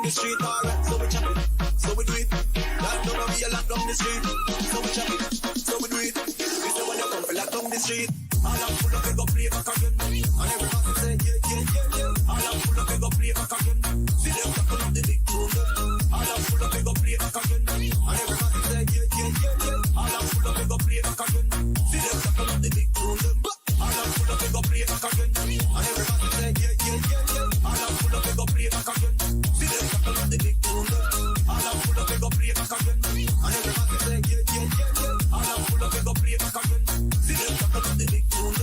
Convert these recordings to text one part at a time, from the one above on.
the street, alright, so we chop it, so we do it. Lock down and we a lock down the street, so we chop it, so we do it. We say when you come, we lock down the street. All I'm full of, we go play back again. And every man say, yeah. All I'm full of, we go play back again. See them tackle up the big tune. All I'm full of, we go play back again. And every man say, yeah. All I'm full of, we go play back again. See them tackle up the big tune. All I'm full of, we go play back again. And every man say, yeah. All I'm full of, we go play back again. See them tackle up the big tune. All I'm full of, we go play back again. And every man say, yeah. All I'm full of, we go play back again. See them tackle up the big tune.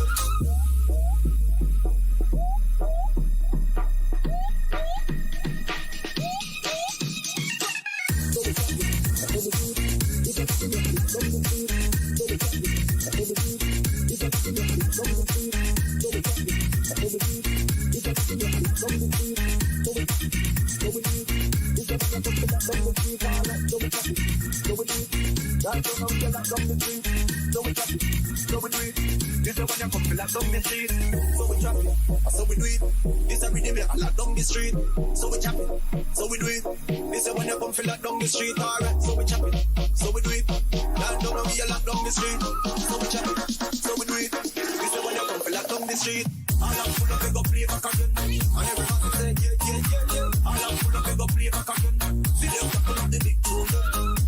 So we do it. This a rhythm I lock down the street. So we chop it. So we do it. This is when you come feel lock down the street. Alright, so we chop it. So we do it. Lock down and we a lock down the street. So we chop it. So we do it. This is when you come feel lock down the street. All I'm full of, we go play back again. And every man say, yeah. All I'm full of, we go play back again. See them tackle up the big tune.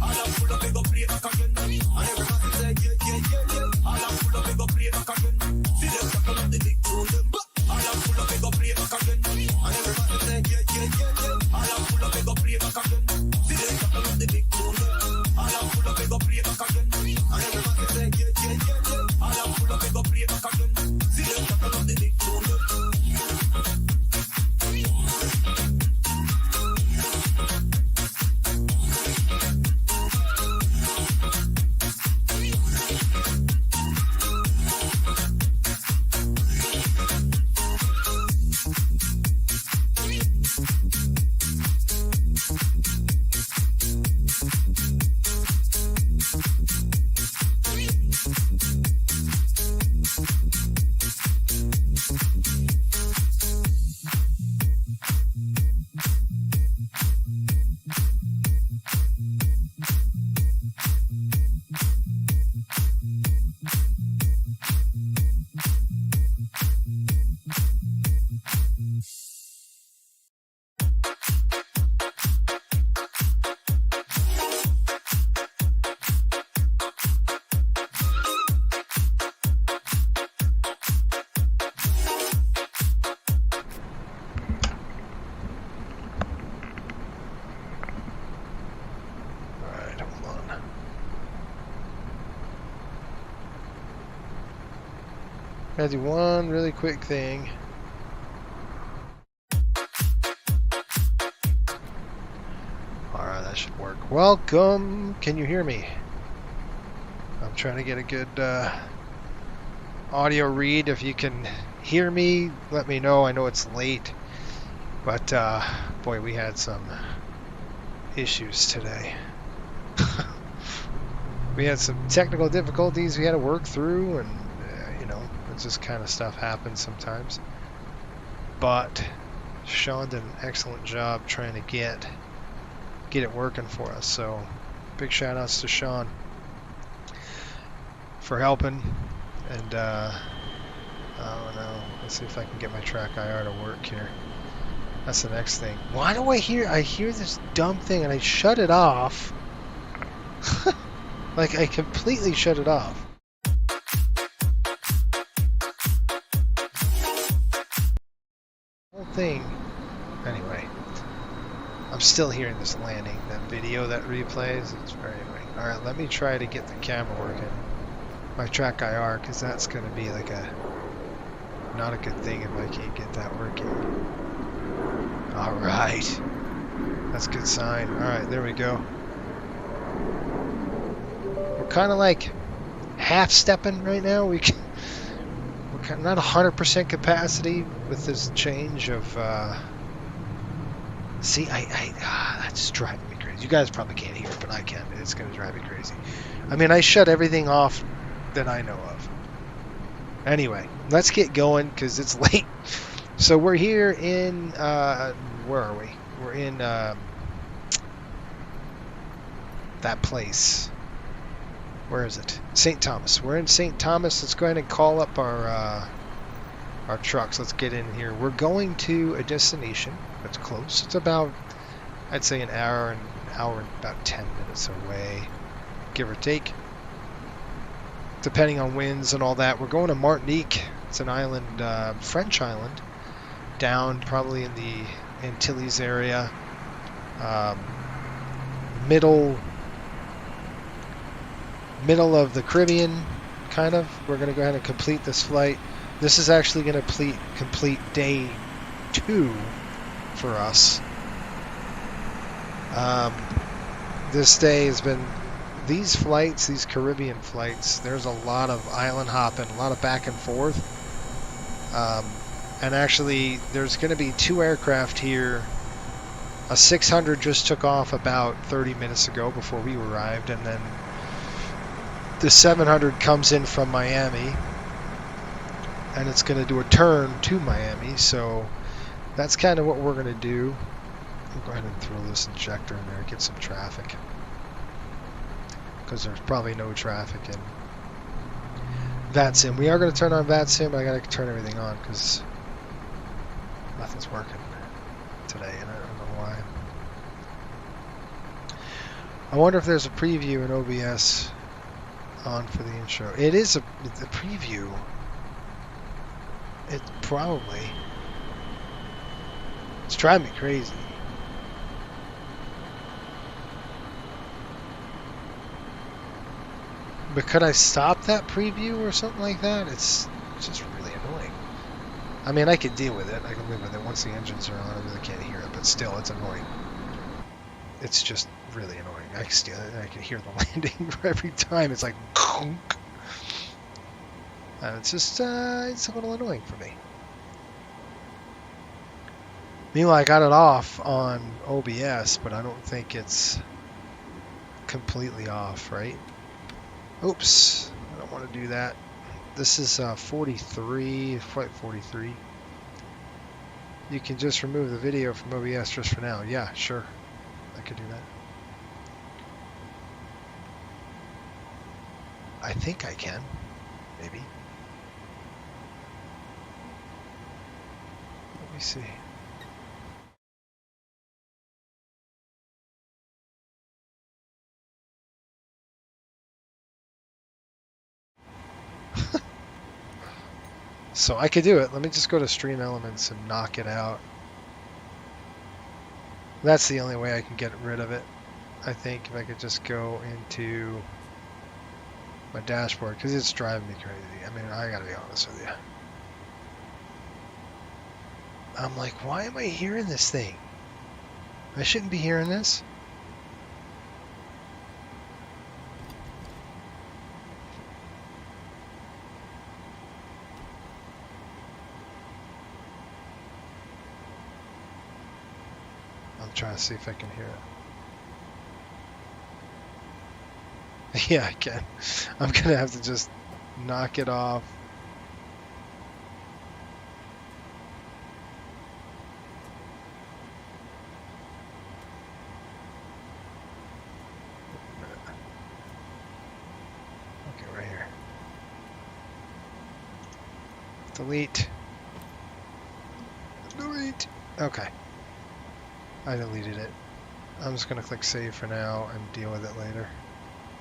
All I'm full of, we go play back again. And every man say, yeah. All I'm full of, we go play back again. See them tackle up the big tune. All I'm full of, we go play back again. And every man say, yeah. All I'm full of, we go play back again. See them tackle up the big tune. All I'm full of, we go play back again. And every man say, yeah. All I'm full of, we go play back again. See them tackle up the big tune. Gotta do one really quick thing. Alright, that should work. Welcome! Can you hear me? I'm trying to get a good audio read. If you can hear me, let me know. I know it's late, but boy, we had some issues today. We had some technical difficulties we had to work through, and this kind of stuff happens sometimes, but Sean did an excellent job trying to get it working for us, so big shout outs to Sean for helping. And I don't know, let's see if I can get my track IR to work here. That's the next thing. Why do I hear this dumb thing and I shut it off? Like, I completely shut it off. Thing. Anyway, I'm still hearing this landing. That video that replays, it's very annoying. Alright, let me try to get the camera working. My track IR, because that's going to be like not a good thing if I can't get that working. Alright. That's a good sign. Alright, there we go. We're kind of like half-stepping right now. We're not 100% capacity with this change of see, that's driving me crazy. You guys probably can't hear it, but I can. It's gonna drive me crazy. I mean, I shut everything off that I know of. Anyway, let's get going because it's late. So we're here in where are we? we're in that place. Where is it? St. Thomas. We're in St. Thomas. Let's go ahead and call up our trucks. Let's get in here. We're going to a destination that's close. It's about, I'd say, an hour and about 10 minutes away, give or take, depending on winds and all that. We're going to Martinique. It's an island, French island, down probably in the Antilles area, middle of the Caribbean, kind of. We're going to go ahead and complete this flight. This is actually going to complete day 2 for us. This day has been, these flights, these Caribbean flights, there's a lot of island hopping, a lot of back and forth. And actually, there's going to be 2 aircraft here. A 600 just took off about 30 minutes ago before we arrived, and then the 700 comes in from Miami, and it's going to do a turn to Miami. So that's kind of what we're going to do. We'll go ahead and throw this injector in there, get some traffic, because there's probably no traffic in VATSIM. We are going to turn on VATSIM, but I got to turn everything on because nothing's working today, and I don't know why. I wonder if there's a preview in OBS on for the intro. It is the preview. It probably. It's driving me crazy. But could I stop that preview or something like that? It's just really annoying. I mean, I could deal with it. I can live with it. Once the engines are on, I really can't hear it. But still, it's annoying. It's just really annoying. I can hear the landing every time. It's like, it's just, it's a little annoying for me. Meanwhile, I got it off on OBS, but I don't think it's completely off, right? Oops, I don't want to do that. This is 43, flight 43. You can just remove the video from OBS just for now. Yeah, sure. I could do that. I think I can. Maybe. Let me see. So I could do it. Let me just go to Stream Elements and knock it out. That's the only way I can get rid of it. I think if I could just go into my dashboard, because it's driving me crazy. I mean, I gotta be honest with you. I'm like, why am I hearing this thing? I shouldn't be hearing this. I'm trying to see if I can hear it. Yeah, I can. I'm gonna have to just knock it off. Okay, right here. Delete. Delete. Okay. I deleted it. I'm just going to click save for now and deal with it later.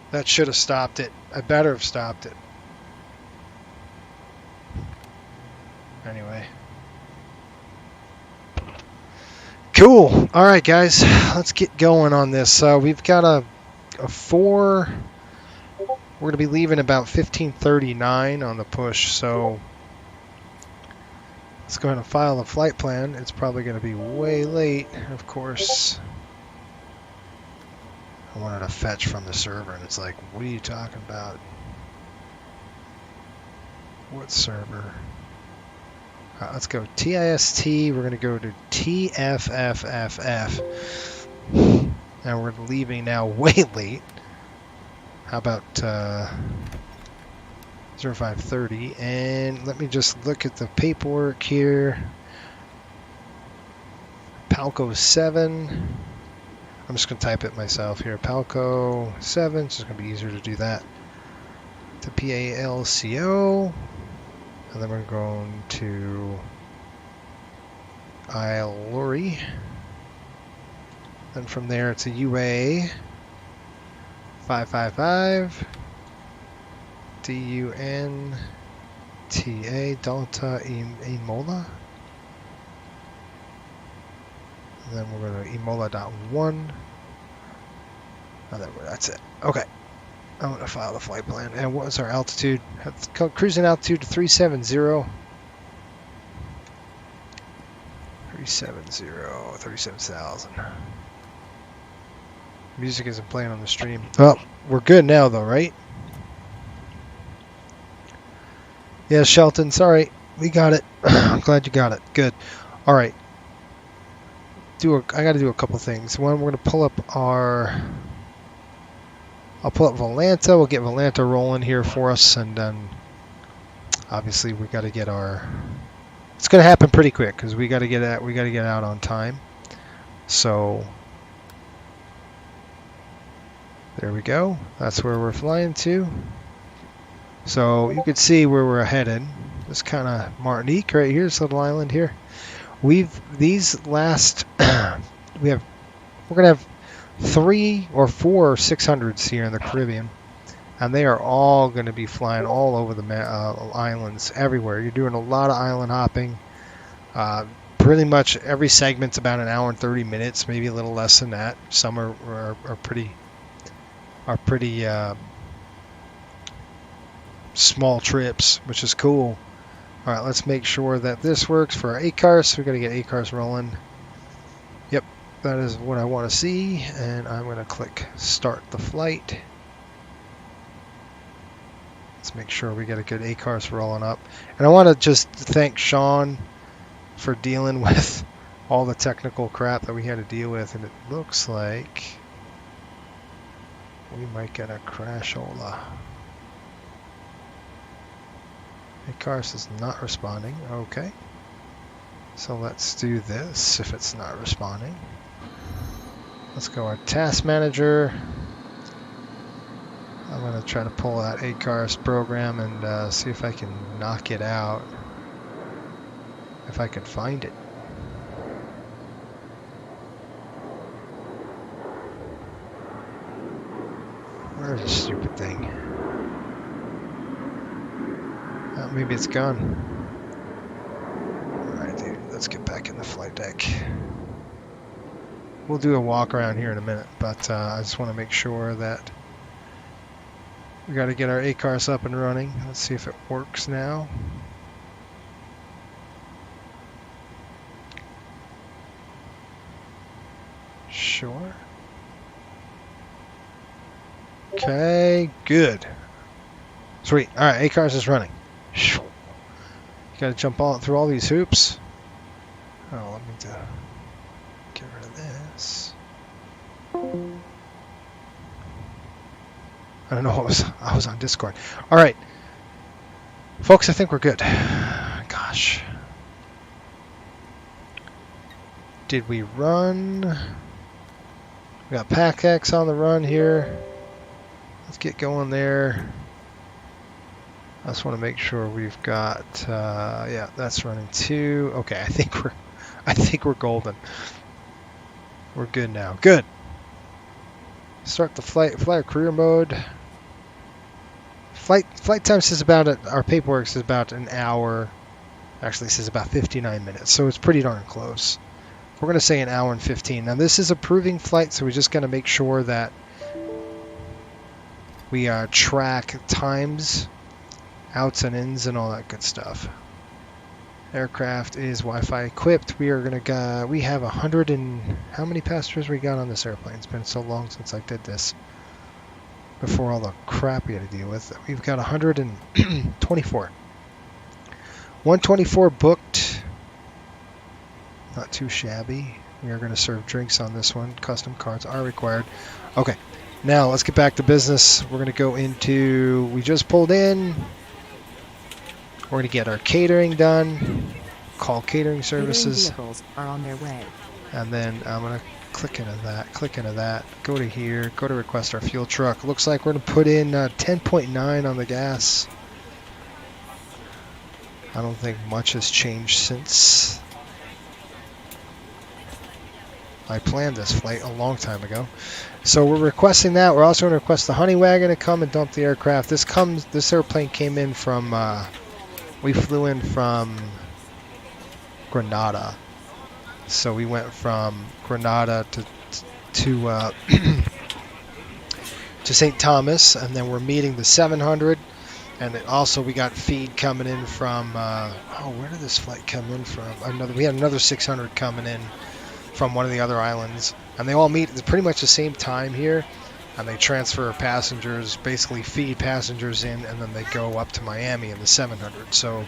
That should have stopped it. I better have stopped it. Anyway. Cool. All right, guys. Let's get going on this. We've got a 4. We're going to be leaving about 15:39 on the push, so let's go ahead and file a flight plan. It's probably going to be way late, of course. I wanted to fetch from the server, and it's like, what are you talking about? What server? Let's go TIST. We're going to go to TFFFF. And we're leaving now way late. How about 0530? And let me just look at the paperwork here. Palco 7. I'm just going to type it myself here. Palco 7. It's just going to be easier to do that. To PALCO. And then we're going to Ilori. Then from there it's a UA 555 DUNTA Delta Imola. And then we're going to Imola.1. That's it. Okay. I'm going to file the flight plan. And what was our altitude? Cruising altitude to 370. 37,000. Music isn't playing on the stream. Well, we're good now though, right? Yeah, Shelton, sorry. We got it. I'm glad you got it. Good. All right. I got to do a couple things. One, we're going to pull up our... I'll pull up Volanta. We'll get Volanta rolling here for us, and then obviously we got to get our... It's going to happen pretty quick because we got to get out on time. So there we go. That's where we're flying to. So you can see where we're headed. This kind of Martinique right here, this little island here. We're gonna have 3 or 4 600s here in the Caribbean, and they are all going to be flying all over the islands, everywhere. You're doing a lot of island hopping. Pretty much every segment's about an hour and 30 minutes, maybe a little less than that. Some are pretty small trips, which is cool. All right, let's make sure that this works for our ACARS. We got to get ACARS rolling. Yep, that is what I want to see, and I'm going to click start the flight. Let's make sure we get a good ACARS rolling up. And I want to just thank Sean for dealing with all the technical crap that we had to deal with, and it looks like we might get a crashola. ACARS is not responding. Okay. So let's do this if it's not responding. Let's go our task manager. I'm going to try to pull that ACARS program and see if I can knock it out. If I can find it. Where's the stupid thing? Oh, maybe it's gone. Alright, dude, let's get back in the flight deck. We'll do a walk around here in a minute, but I just want to make sure that we got to get our ACARS up and running. Let's see if it works now. Sure. Okay, good. Sweet. All right, ACARS is running. You got to jump through all these hoops. Oh, let me get rid of this. I don't know what I was on Discord. All right, folks, I think we're good. Gosh, did we run? We got PACX on the run here. Let's get going there. I just want to make sure we've got. Yeah, that's running too. Okay, I think we're golden. We're good now. Good. Start the flight. Fly career mode. Flight time says our paperwork says about an hour. Actually, it says about 59 minutes, so it's pretty darn close. We're going to say an hour and 15. Now, this is a proving flight, so we're just going to make sure that we track times, outs and ins, and all that good stuff. Aircraft is Wi-Fi equipped. We have 100 and how many passengers we got on this airplane? It's been so long since I did this. Before all the crap we had to deal with, we've got 124. 124 booked. Not too shabby. We are going to serve drinks on this one. Custom cards are required. Okay, now let's get back to business. We're going to go into. We just pulled in. We're going to get our catering done. Call catering services. Catering vehicles are on their way. And then I'm going to click into that, go to here, go to request our fuel truck. Looks like we're going to put in 10.9 on the gas. I don't think much has changed since I planned this flight a long time ago. So we're requesting that. We're also going to request the honey wagon to come and dump the aircraft. This airplane came in from, we flew in from Grenada. So we went from Grenada to St. Thomas, and then we're meeting the 700. And also we got feed coming in from, where did this flight come in from? We had another 600 coming in from one of the other islands. And they all meet at pretty much the same time here. And they transfer passengers, basically feed passengers in, and then they go up to Miami in the 700. So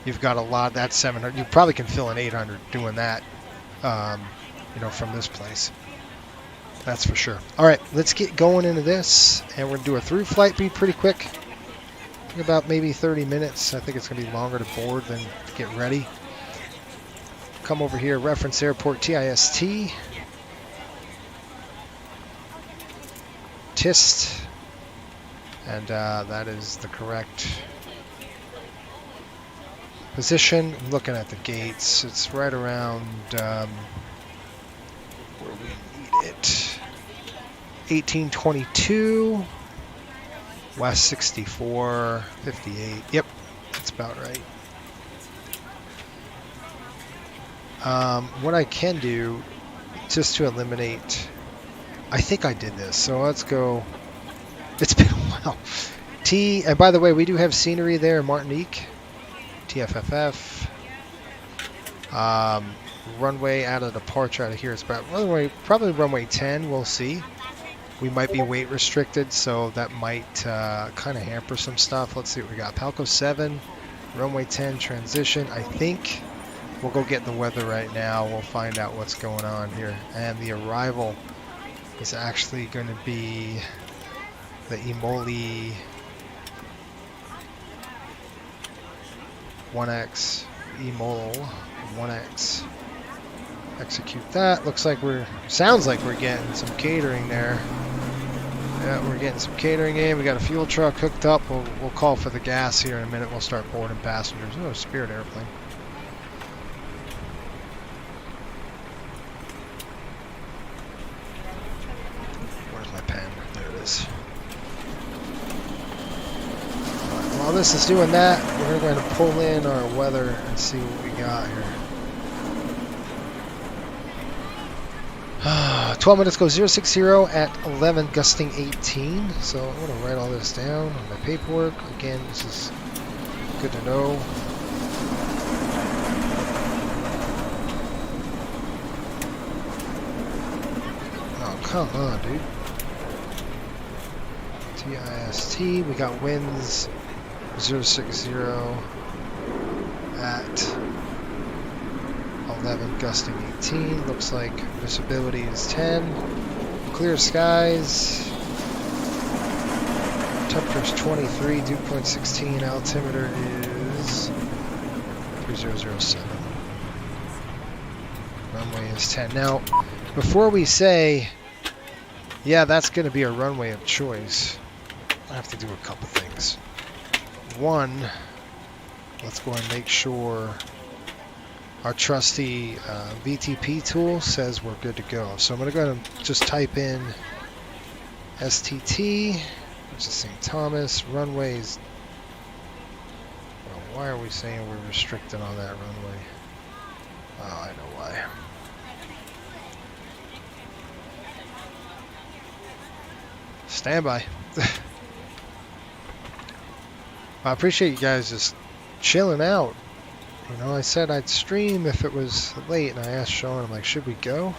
you've got a lot, that 700. You probably can fill an 800 doing that, from this place. That's for sure. All right, let's get going into this. And we're going to do a through flight, be pretty quick. About maybe 30 minutes. I think it's going to be longer to board than to get ready. Come over here, reference airport TIST. TIST. And that is the correct position. I'm looking at the gates. It's right around where we need it. 1822. West 64, 58. Yep, that's about right. What I can do, just to eliminate, I think I did this, so let's go. It's been a while. And by the way, we do have scenery there in Martinique. TFFF. Runway out of departure out of here. It's about probably runway 10. We'll see. We might be weight restricted, so that might kind of hamper some stuff. Let's see what we got. Palco 7, runway 10, transition. I think we'll go get the weather right now. We'll find out what's going on here. And the arrival is actually going to be the Imoli 1X, Imol 1X. Execute that. Looks like sounds like we're getting some catering there. Yeah, we're getting some catering in. We got a fuel truck hooked up. We'll call for the gas here in a minute. We'll start boarding passengers. Oh, Spirit airplane. Where's my pen? There it is. Right, while this is doing that, we're going to pull in our weather and see what we got here. 12 minutes go 060 at 11, gusting 18. So I'm going to write all this down on my paperwork. Again, this is good to know. Oh, come on, dude. TIST, we got winds 060 at 11, gusting 18. Looks like visibility is 10. Clear skies. Temperature's 23. Dew point 16. Altimeter is 3007. Runway is 10. Now, before we say, yeah, that's going to be a runway of choice, I have to do a couple things. One, let's go and make sure our trusty VTP tool says we're good to go. So I'm going to go ahead and just type in STT, which is St. Thomas, runways. Well, why are we saying we're restricted on that runway? Oh, I know why. Stand by. I appreciate you guys just chilling out. You know, I said I'd stream if it was late, and I asked Sean, I'm like, should we go?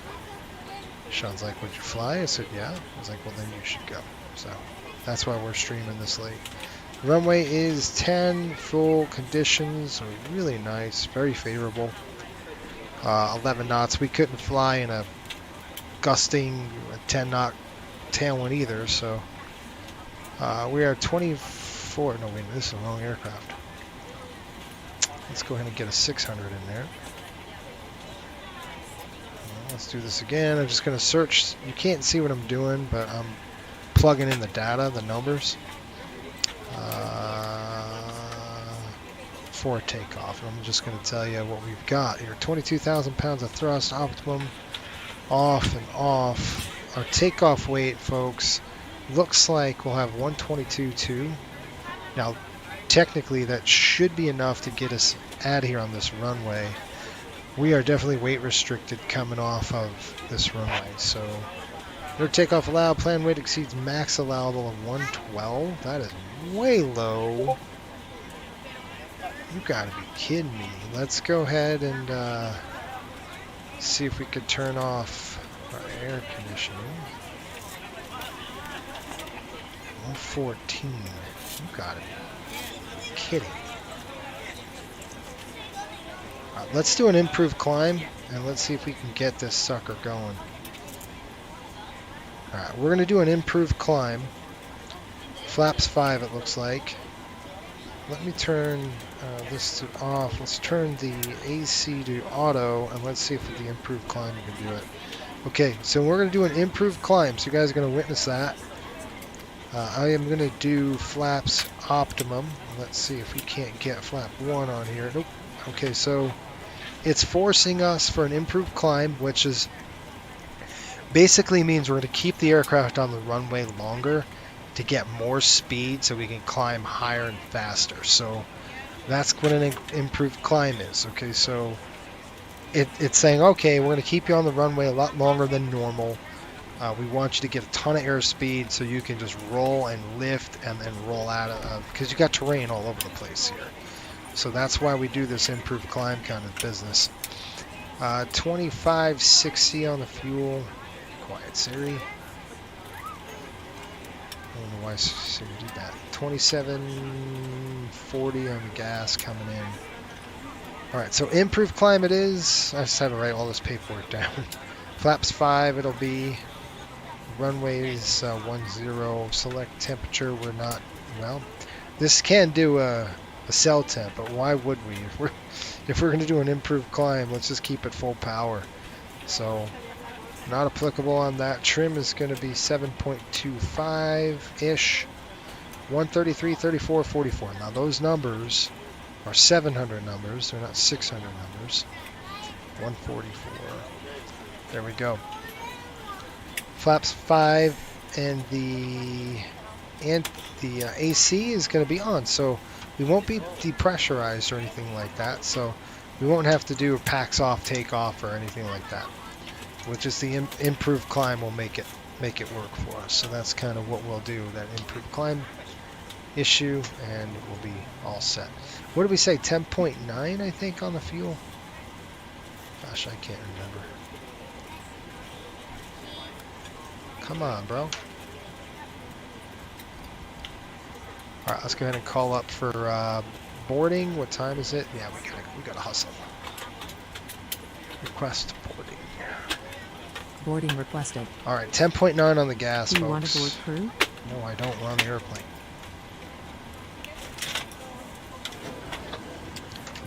Sean's like, would you fly? I said, yeah. I was like, well, then you should go. So that's why we're streaming this late. The runway is 10, full conditions, really nice, very favorable. 11 knots. We couldn't fly in a gusting 10 knot tailwind either, so we are 24. No, wait, this is the wrong aircraft. Let's go ahead and get a 600 in there. let's do this again. I'm just going to search. You can't see what I'm doing, but I'm plugging in the data, the numbers, for takeoff. And I'm just going to tell you what we've got here. 22,000 pounds of thrust, optimum, off and off. Our takeoff weight, folks, looks like we'll have 122.2. Now, technically, that should be enough to get us out of here on this runway. We are definitely weight restricted coming off of this runway. So, no takeoff allowed. Planned weight exceeds max allowable of 112. That is way low. You gotta be kidding me. Let's go ahead and see if we could turn off our air conditioning. 114. You gotta be kidding. Alright, let's do an improved climb and let's see if we can get this sucker going. Alright, we're gonna do an improved climb. Flaps 5 it looks like. Let me turn this to off. Let's turn the AC to auto and let's see if with the improved climb we can do it. Okay, so we're going to do an improved climb, so you guys are going to witness that. I am going to do flaps optimum. Let's see if we can't get flap 1 on here. Nope. Okay, so it's forcing us for an improved climb, which is basically means we're going to keep the aircraft on the runway longer to get more speed so we can climb higher and faster. So that's what an improved climb is. Okay, so it's saying, okay, we're going to keep you on the runway a lot longer than normal. We want you to get a ton of airspeed so you can just roll and lift and then roll out of, because you got terrain all over the place here. So that's why we do this improved climb kind of business. 2560 on the fuel. Quiet Siri. I don't know why Siri did that. 2740 on the gas coming in. Alright, so improved climb it is. I just had to write all this paperwork down. Flaps 5 it'll be. Runways 10. Select temperature. We're not, well, this can do a cell temp, but why would we? If we're going to do an improved climb, let's just keep it full power. So not applicable on that. Trim is going to be 7.25-ish. 133, 34, 44. Now those numbers are 700 numbers. They're not 600 numbers. 144. There we go. Flaps 5 and the AC is going to be on. So we won't be depressurized or anything like that. So we won't have to do a packs off takeoff or anything like that. With just the improved climb will make it work for us. So that's kind of what we'll do, that improved climb issue, and we'll be all set. What did we say? 10.9 I think on the fuel. Gosh, I can't remember. Come on, bro. All right, let's go ahead and call up for boarding. What time is it? Yeah, we gotta hustle. Request boarding. Boarding requested. All right, 10.9 on the gas, Do you folks. want to board crew? No, I don't. We're on the airplane.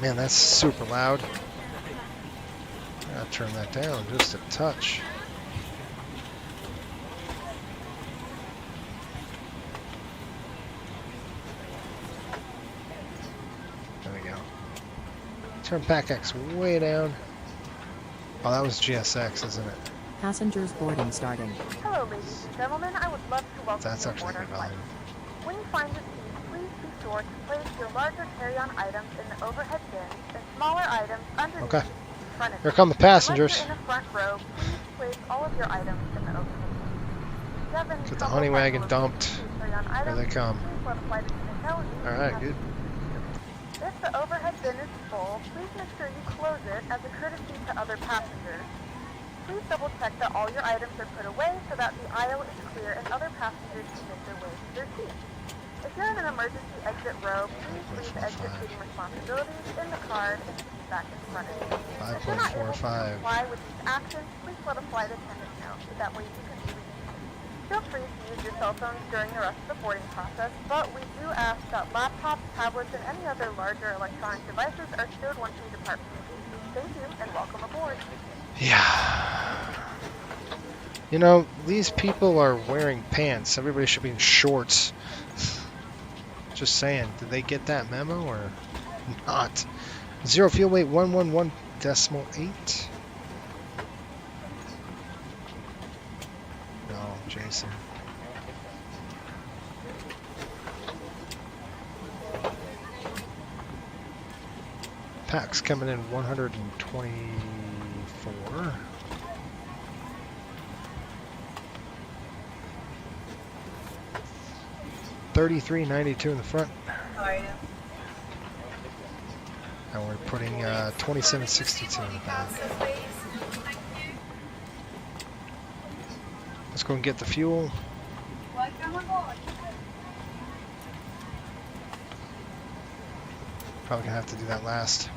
Man, that's super loud. I gotta turn that down just a touch. There we go. Turn pack X way down. Oh, that was GSX, isn't it? Passengers boarding starting. Hello, ladies and gentlemen. I would love to welcome That's you actually aboard our good flight. volume. When you find your seat, please be sure to place your larger carry-on items in the overhead bins and smaller items underneath Okay. in front of you. Here come the passengers. Unless you're in the front row, please place all of your items in the overhead bin. If you have any Get the trouble honey wagon finding dumped. your carry-on Here items, they come. please let a flight attendant know and we All can right, have good. you. If the overhead bin is full, please make sure you close it as a courtesy to other passengers. Please double check that all your items are put away so that the aisle is clear and other passengers can make their way to their seats. If you're in an emergency exit row, please leave exit seating responsibilities in the card and seat back in front of you. If you're not able to 5.45. comply with these actions, please let a flight attendant know so that way you can be relieved. Feel free to use your cell phones during the rest of the boarding process, but we do ask that laptops, tablets, and any other larger electronic devices are stowed once we depart from the gate. Thank you and welcome aboard. Yeah. You know, these people are wearing pants. Everybody should be in shorts. Just saying, did they get that memo or not? Zero fuel weight 111.8. No, Jason. Packs coming in 124. $33.92 in the front. And we're putting $27.62 in the back. Let's go and get the fuel. Probably gonna have to do that last.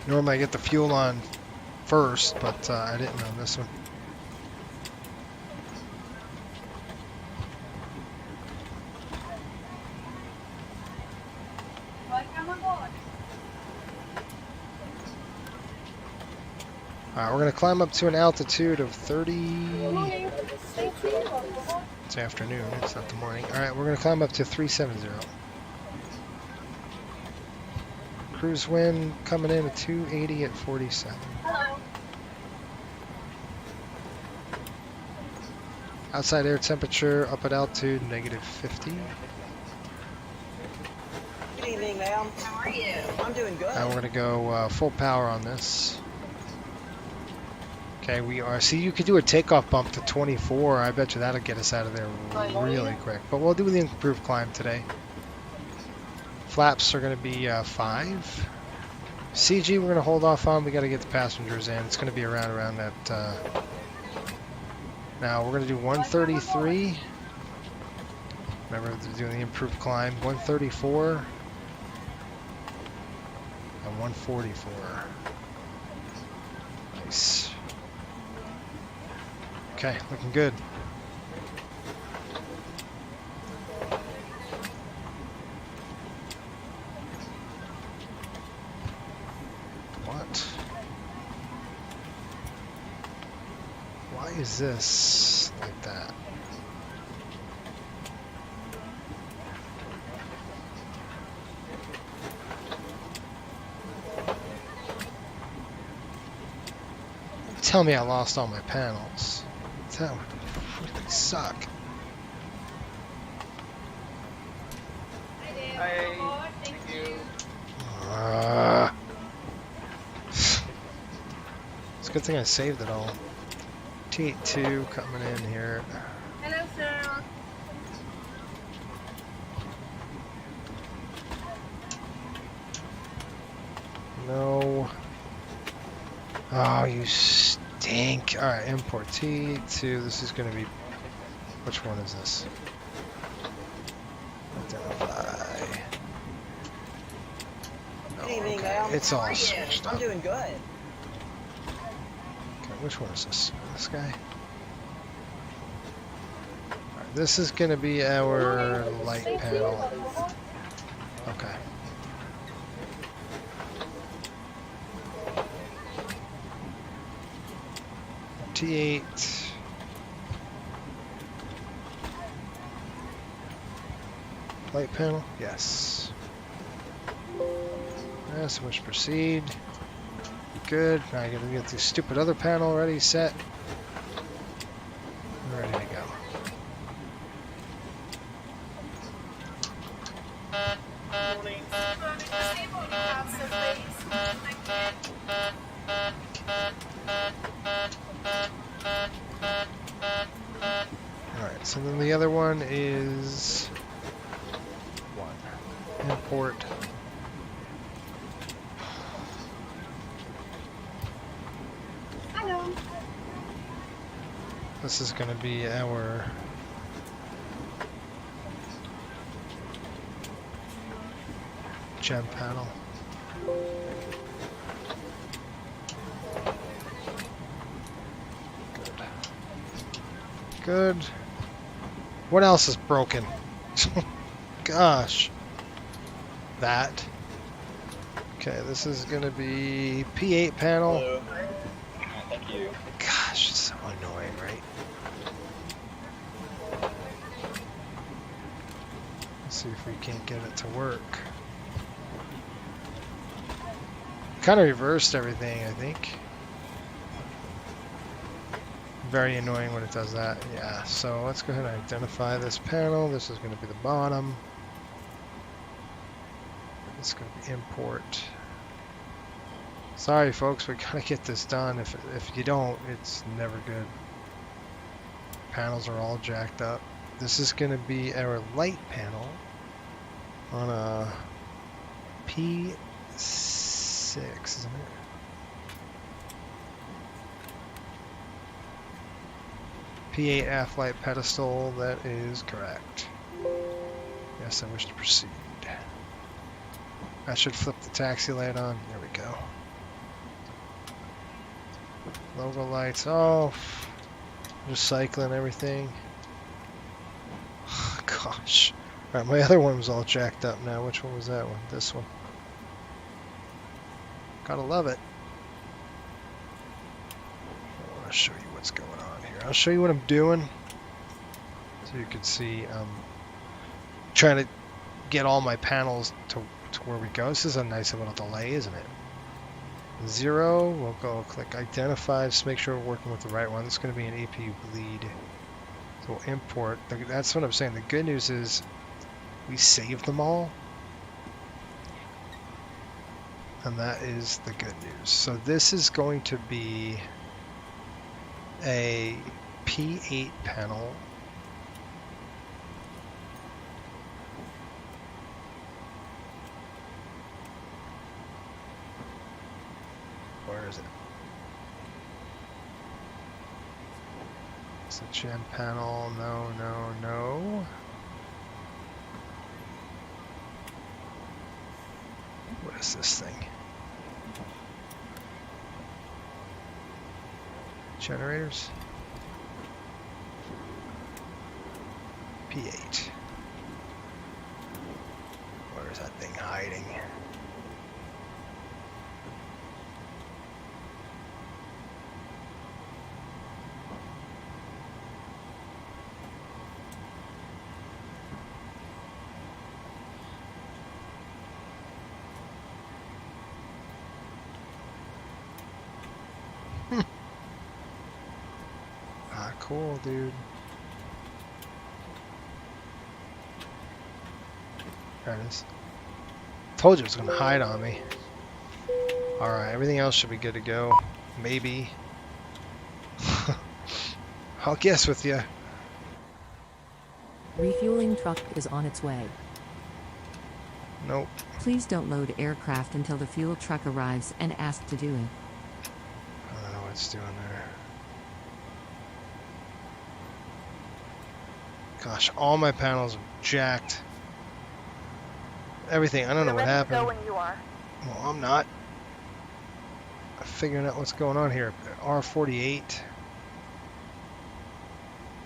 Normally I get the fuel on first, but I didn't on this one. Alright, we're going to climb up to an altitude of 30... It's afternoon, it's not the morning. Alright, we're going to climb up to 370. Cruise wind coming in at 280 at 47. Outside air temperature up at altitude -50. Good evening, ma'am. How are you? I'm doing good. Now we're going to go full power on this. Okay, we are. See, you could do a takeoff bump to 24. I bet you that'll get us out of there really quick. But we'll do the improved climb today. Flaps are going to be 5. CG we're going to hold off on. We got to get the passengers in. It's going to be around that. Now we're going to do 133. Remember, they're doing the improved climb. 134 and 144. Nice. Okay, looking good. What? Why is this like that? Tell me I lost all my panels. That would really suck. Hi. Thank you. It's a good thing I saved it all. T2 coming in here. Hello, sir. No. Oh, you stink. Alright, import T2. This is going to be... Which one is this? Identify. Good evening, Okay, ma'am. it's How all are you? switched I'm up. doing good. Okay, which one is this? This guy? Alright, this is going to be our light panel. Okay. T8. Light panel? Yes. So much proceed. Good. Now I gotta get the stupid other panel ready, set. Ready to go. Alright, so then the other one is import. Hello. This is going to be our gem panel. Good. What else is broken? Gosh. That. Okay, this is going to be P8 panel. Hello. Thank you. Gosh, it's so annoying, right? Let's see if we can't get it to work. Kind of reversed everything, I think. Very annoying when it does that. Yeah, so let's go ahead and identify this panel. This is going to be the bottom. It's going to be import. Sorry, folks, we gotta get this done. If you don't, it's never good. Panels are all jacked up. This is going to be our light panel on a P6, isn't it? P8F light pedestal. That is correct. Yes, I wish to proceed. I should flip the taxi light on. There we go. Logo lights off. Recycling everything. Gosh. Alright, my other one was all jacked up now. Which one was that one? This one. Gotta love it. I want to show you what's going on here. I'll show you what I'm doing. So you can see I'm trying to get all my panels to where we go. This is a nice little delay, isn't it? 0, we'll go click identify, just make sure we're working with the right one. This is going to be an APU bleed. So we'll import. That's what I'm saying. The good news is we saved them all. And that is the good news. So this is going to be a P8 panel. Where is it? It's a gen panel. No, no, no. What is this thing? Generators? P8. Where is that thing hiding? Cool, dude. There it is. Told you it was going to hide on me. Alright, everything else should be good to go. Maybe. I'll guess with you. Refueling truck is on its way. Nope. Please don't load aircraft until the fuel truck arrives and ask to do it. I don't know what it's doing there. Gosh, all my panels are jacked. Everything. I don't know what happened. Go when you are. Well, I'm not. I'm figuring out what's going on here. R48.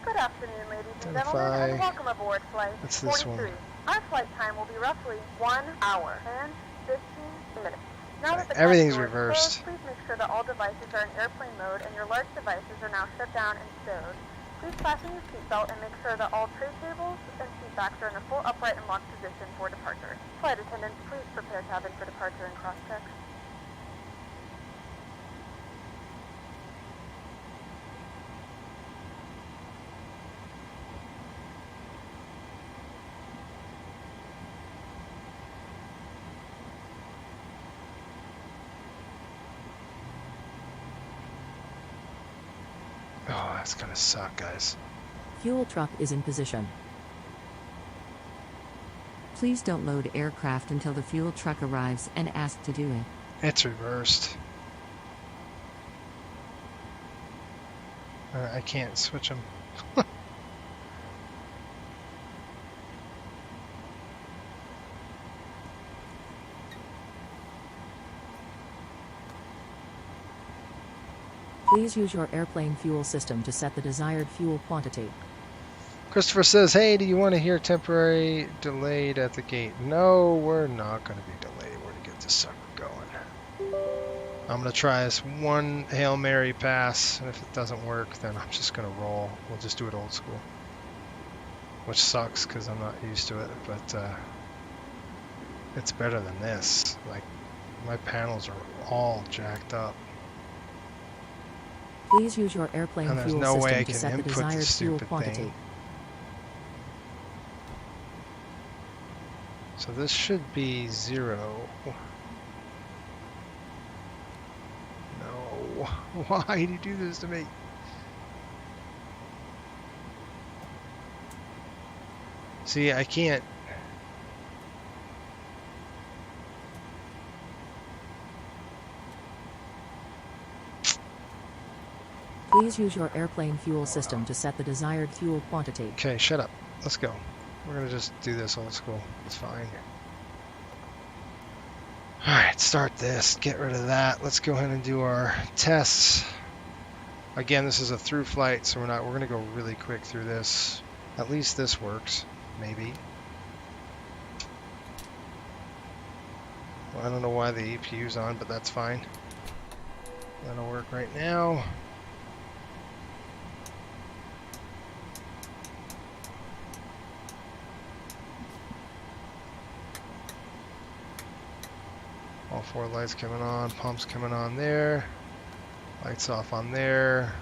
Good afternoon, ladies and Identify. gentlemen, and welcome aboard flight What's this 43. one? Our flight time will be roughly 1 hour and 15 minutes. Now that the Everything's cabin door is reversed. closed, please make sure that all devices are in airplane mode and your large devices are now shut down and stowed. Please fasten your seatbelt and make sure that all tray tables and seat backs are in a full upright and locked position for departure. Flight attendants, please prepare cabin for departure and cross-check. Oh, that's gonna suck, guys. Fuel truck is in position. Please don't load aircraft until the fuel truck arrives and ask to do it. It's reversed. I can't switch them. Please use your airplane fuel system to set the desired fuel quantity. Christopher says, hey, do you want to hear temporary delayed at the gate? No, we're not going to be delayed. We're going to get this sucker going. I'm going to try this one Hail Mary pass, and if it doesn't work, then I'm just going to roll. We'll just do it old school. Which sucks because I'm not used to it, but it's better than this. Like, my panels are all jacked up. Please use your airplane And there's fuel no way I system to can set the input desired this fuel stupid quantity. thing. So this should be 0. No. Why do you do this to me? See, I can't. Please use your airplane fuel system to set the desired fuel quantity. Okay, shut up. Let's go. We're gonna just do this old school. It's fine. Alright, start this. Get rid of that. Let's go ahead and do our tests. Again, this is a through flight, so we're gonna go really quick through this. At least this works. Maybe. Well, I don't know why the EPU's on, but that's fine. That'll work right now. All 4 lights coming on, pumps coming on there, lights off on there.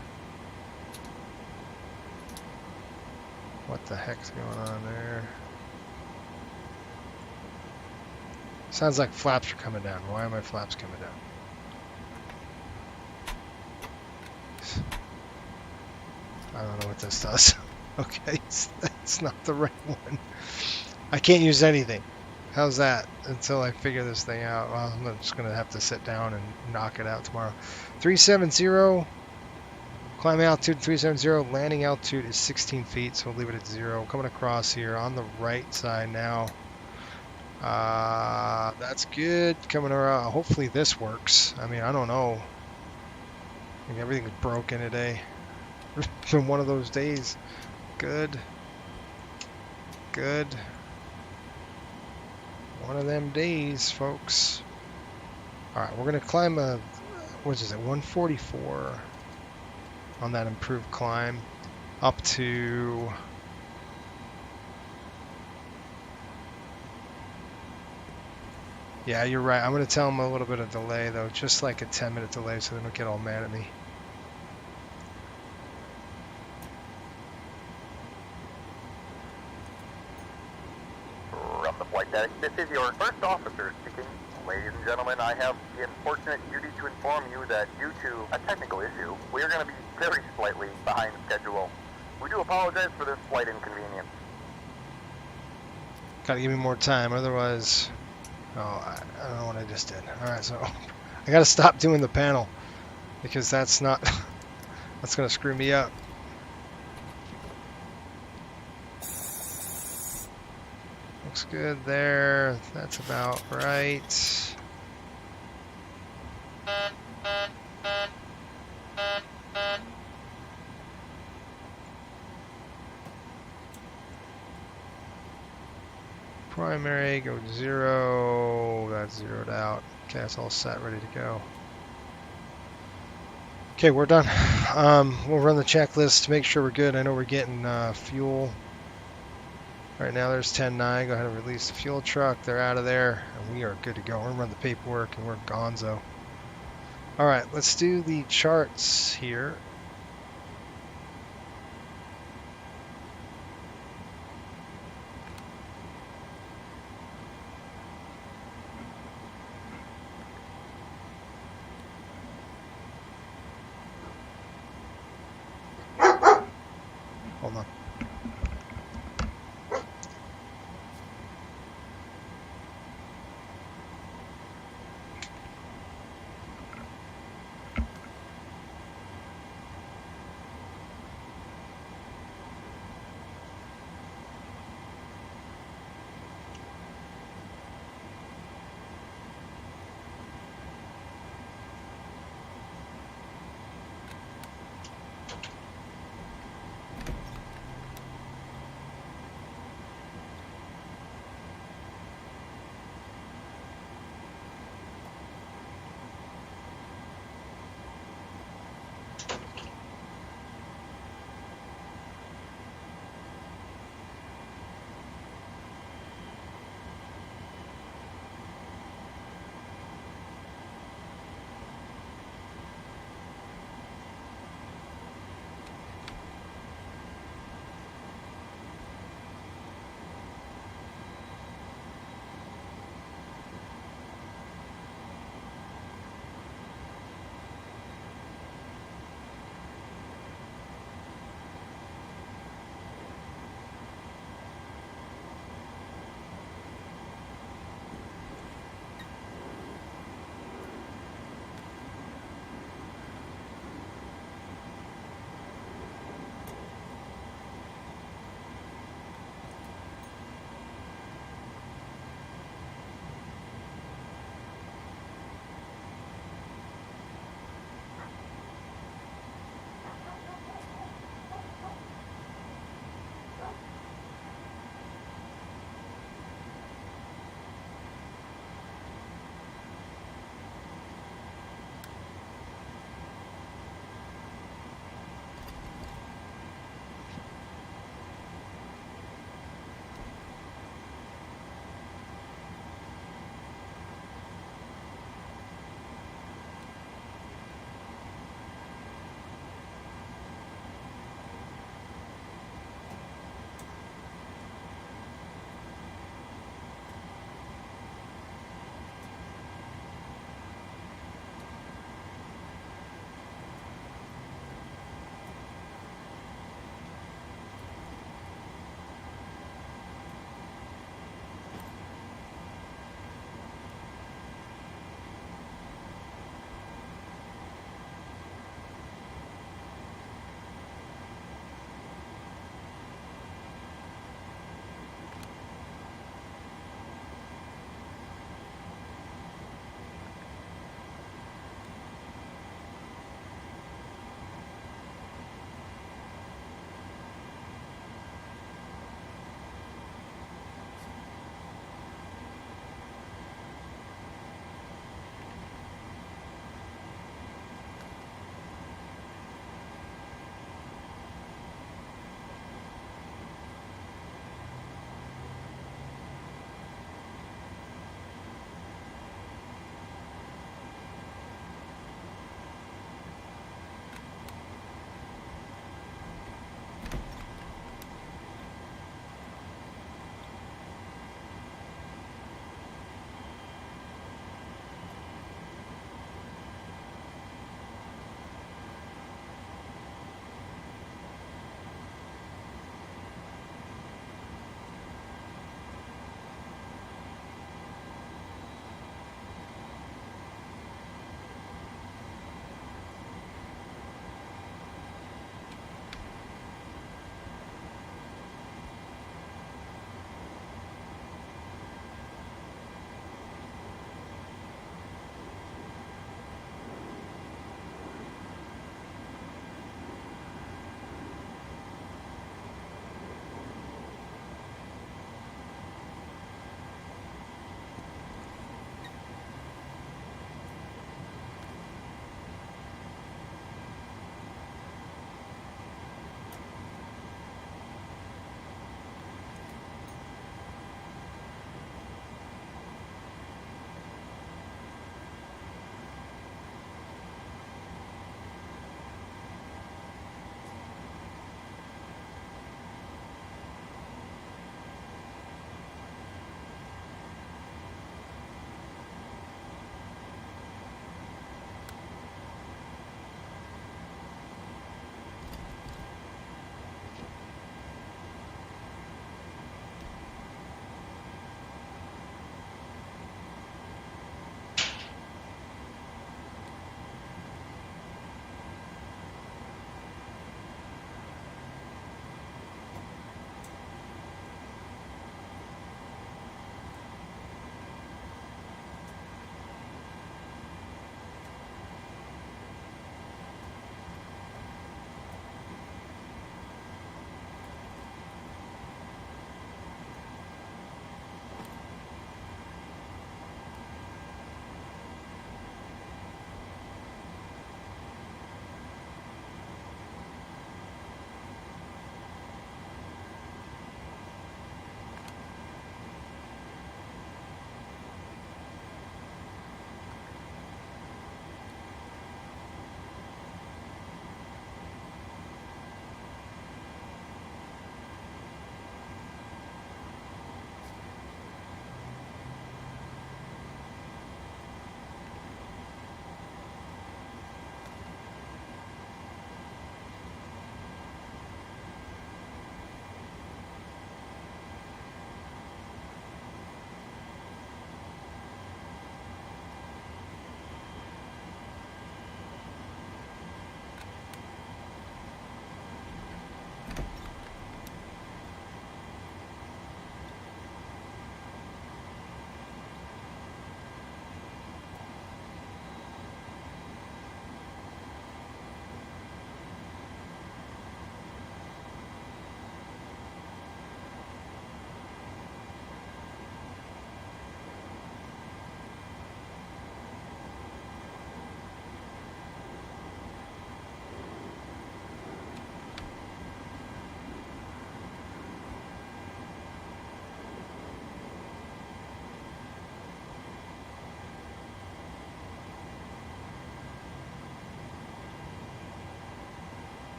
What the heck's going on there? Sounds like flaps are coming down. Why are my flaps coming down? I don't know what this does. Okay, it's not the right one. I can't use anything. How's that? Until I figure this thing out. Well, I'm just going to have to sit down and knock it out tomorrow. 370. Climb altitude 370. Landing altitude is 16 feet, so we'll leave it at 0. Coming across here on the right side now. That's good. Coming around. Hopefully this works. I mean, I don't know. I think everything's broken today. It's been one of those days. Good. Good. One of them days, folks. Alright, we're going to climb a, what is it, 144 on that improved climb up to yeah, you're right. I'm going to tell them a little bit of delay though, just like a 10-minute delay so they don't get all mad at me. From the flight deck, this is your first officer speaking. Ladies and gentlemen, I have the unfortunate duty to inform you that due to a technical issue, we are going to be very slightly behind schedule. We do apologize for this flight inconvenience. Gotta give me more time, otherwise... Oh, I don't know what I just did. Alright, so I gotta stop doing the panel because that's not... that's gonna screw me up. Looks good there. That's about right. Primary, go to 0. That's zeroed out. Okay, it's all set, ready to go. Okay, we're done. We'll run the checklist to make sure we're good. I know we're getting fuel. Right now there's 10-9. Go ahead and release the fuel truck. They're out of there. And we are good to go. We're going to run the paperwork and we're gonzo. Alright, let's do the charts here. Hold on.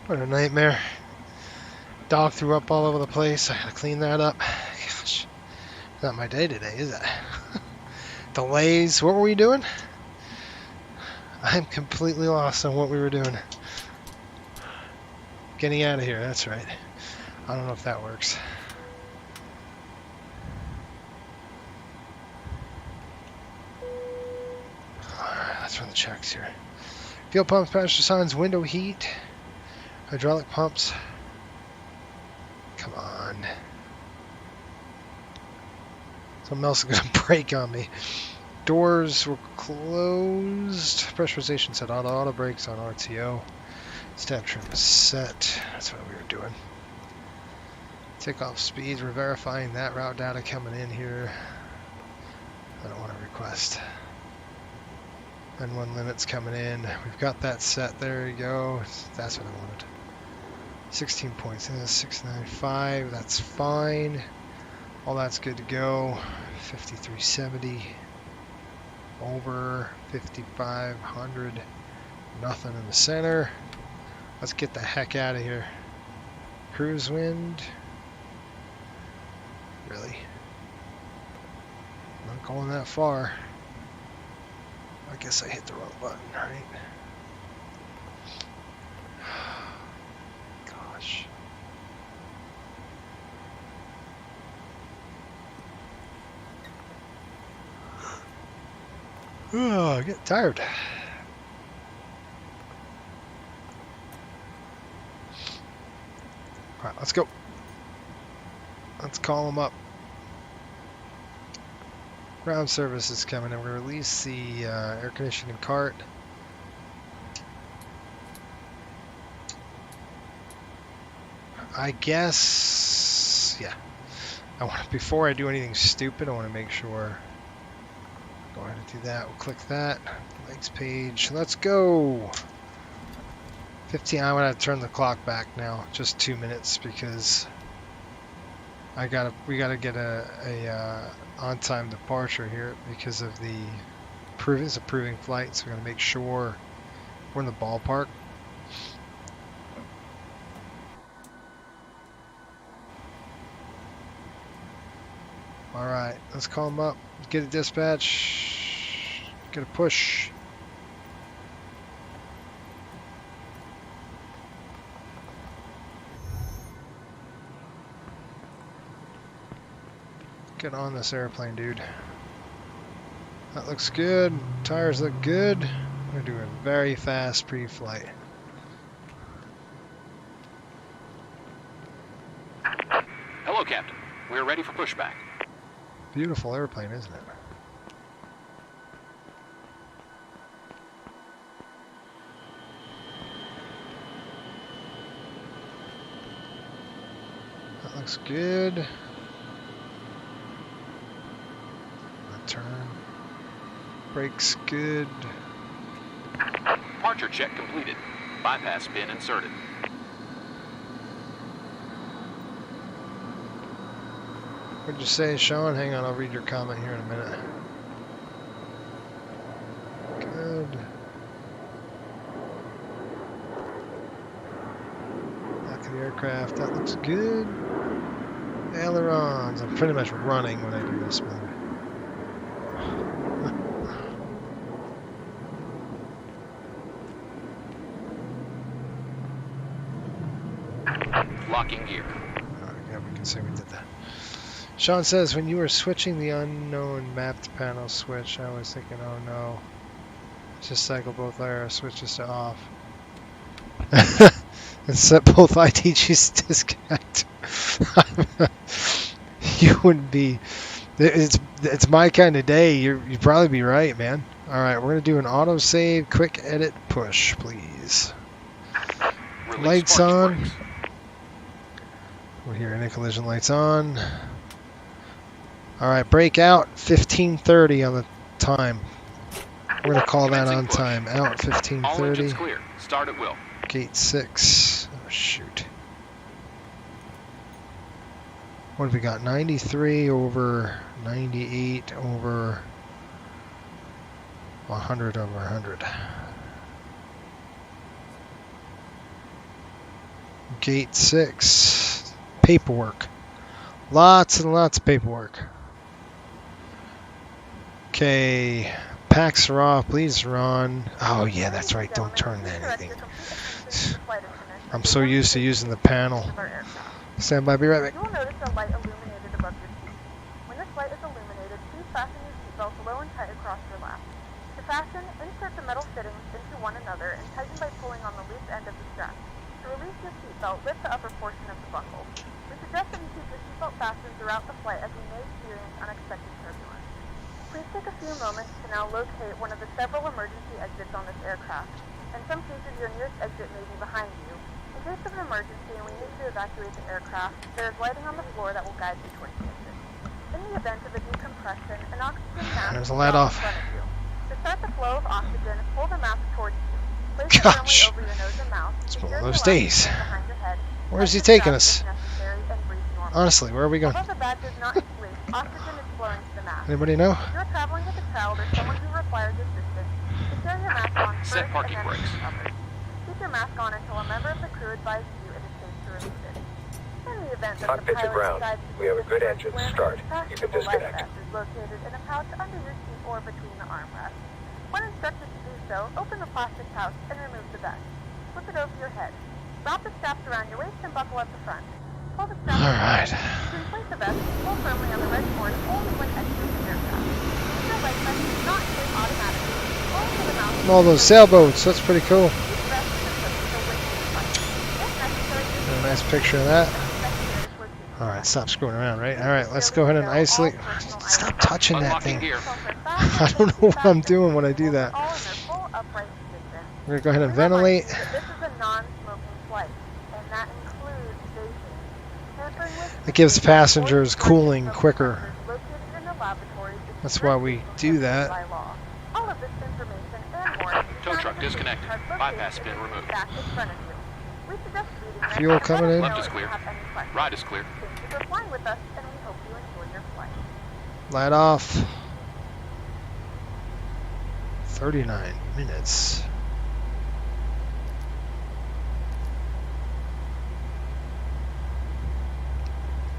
What a nightmare. Dog threw up all over the place. I gotta clean that up. Gosh, not my day today, is it? Delays. What were we doing? I'm completely lost on what we were doing. Getting out of here, that's right. I don't know if that works. Let's run the checks here. Fuel pumps, passenger signs, window heat, hydraulic pumps. Come on. Something else is going to break on me. Doors were closed. Pressurization set auto brakes on RTO. Stab trim is set. That's what we were doing. Takeoff speeds. We're verifying that route data coming in here. I don't want to request. And one limit's coming in. We've got that set. There you go. That's what I wanted. 16 points. 695. That's fine. All that's good to go. 5370. Over 5500. Nothing in the center. Let's get the heck out of here. Cruise wind. Really? Not going that far. I guess I hit the wrong button, right? Gosh. Oh, I get tired. Alright, let's go. Let's call them up. Ground service is coming in. We're going to release the air conditioning cart. I guess, yeah. Before I do anything stupid, I want to make sure. Go ahead and do that. We'll click that. Legs page. Let's go. 15. I'm going to turn the clock back now. Just 2 minutes because we gotta get a on-time departure here because of the it's a proving flight, so we're gonna make sure we're in the ballpark. All right, let's call them up. Get a dispatch. Get a push. Get on this airplane, dude. That looks good. Tires look good. We're doing very fast pre-flight. Hello, Captain. We're ready for pushback. Beautiful airplane, isn't it? That looks good. Turn. Brakes good. Departure check completed. Bypass pin inserted. What'd you say, Sean? Hang on, I'll read your comment here in a minute. Good. Back of the aircraft, that looks good. Ailerons. I'm pretty much running when I do this, man. Locking gear. Yeah, we can say we did that. Sean says, when you were switching the unknown mapped panel switch, I was thinking, oh no. Just cycle both IR switches to off. And set both ITGs to disconnect. You wouldn't be... It's my kind of day. You'd probably be right, man. Alright, we're going to do an autosave, quick edit, push, please. Release Lights on. brakes. We're here, anti-collision lights on. Alright, break out, 15:30 on the time. We're going to call that on time. Out, All 15:30. engines clear. Start at will. Gate 6. Oh, shoot. What have we got? 93 over 98 over 100 over 100. Gate 6. Paperwork. Lots and lots of paperwork. Okay. Packs are off. Please run. Oh, yeah, that's right. Don't turn anything. I'm so used to using the panel. Stand by. Be right back. You will notice a light illuminated above your seat. When this light is illuminated, please fasten your seatbelt low and tight across your lap. To fasten, insert the metal fittings into one another and tighten by pulling on the loose end of the strap. To release your seatbelt, lift the upper portion of the buckle. We suggest that you keep your seatbelt fastened throughout the flight as we may experience unexpected turbulence. Please take a few moments to now locate one of the several emergency exits on this aircraft. In some cases, your nearest exit may be behind you. In case of an emergency and we need to evacuate the aircraft, there is lighting on the floor that will guide you towards the exit. In the event of a decompression, an oxygen mask There's a will light be in off. front of you. To start the flow of oxygen, pull the mask towards you. Place it firmly Gosh. over your nose and mouth. It's one of Secure those the days. elastic behind your head. Where's he Tighten the taking strap us? if necessary, and breathe normally. Honestly, where are we going? Although the bag does not inflate, oxygen is flowing to the mask. Anybody know? If you're traveling with a child or someone who requires assistance, secure your mask on first Set parking and then brakes. release others. Keep your mask on until a member of the crew advises you it is safe to release it. In the event that the Cockpit to pilot ground. decides to We have a use good this engine swim, start. a You can detachable life disconnect. vest is located in a pouch under your seat or between the armrests. When instructed to do so, open the plastic pouch and remove the vest. Flip it over your head. Wrap the straps around your waist and buckle at the front. Pull the straps All right. to inflate the vest, pull firmly on the red cord only when exiting the aircraft. If your life vest does not inflate automatically, pull to the mouth. All those sailboats. That's pretty cool. Keep the vest in the clip with the weight in the front. If necessary, use A nice picture of that. secondary flotation. All right, stop screwing around, right? All right, let's go ahead and isolate. Stop touching that Unlocking thing. gear. I don't know what I'm doing when I do that. All in their full upright position. We're gonna go ahead and We remind you ventilate. that this is a non-smoking flight, and that includes vaping. Tampering with It gives vaping passengers or cooling smoking quicker. detectors located in the laboratories is That's why we strictly do prohibited that. by law. All of this information and more can be Tow found truck in the disconnected. card located Bypass in pin the removed. back in front of you. We suggest reading this Fuel and let coming us in. know Left is if clear. you have any questions. Right is clear. Thank you for flying with us, and we hope you enjoy your flight. Light off. 39 minutes.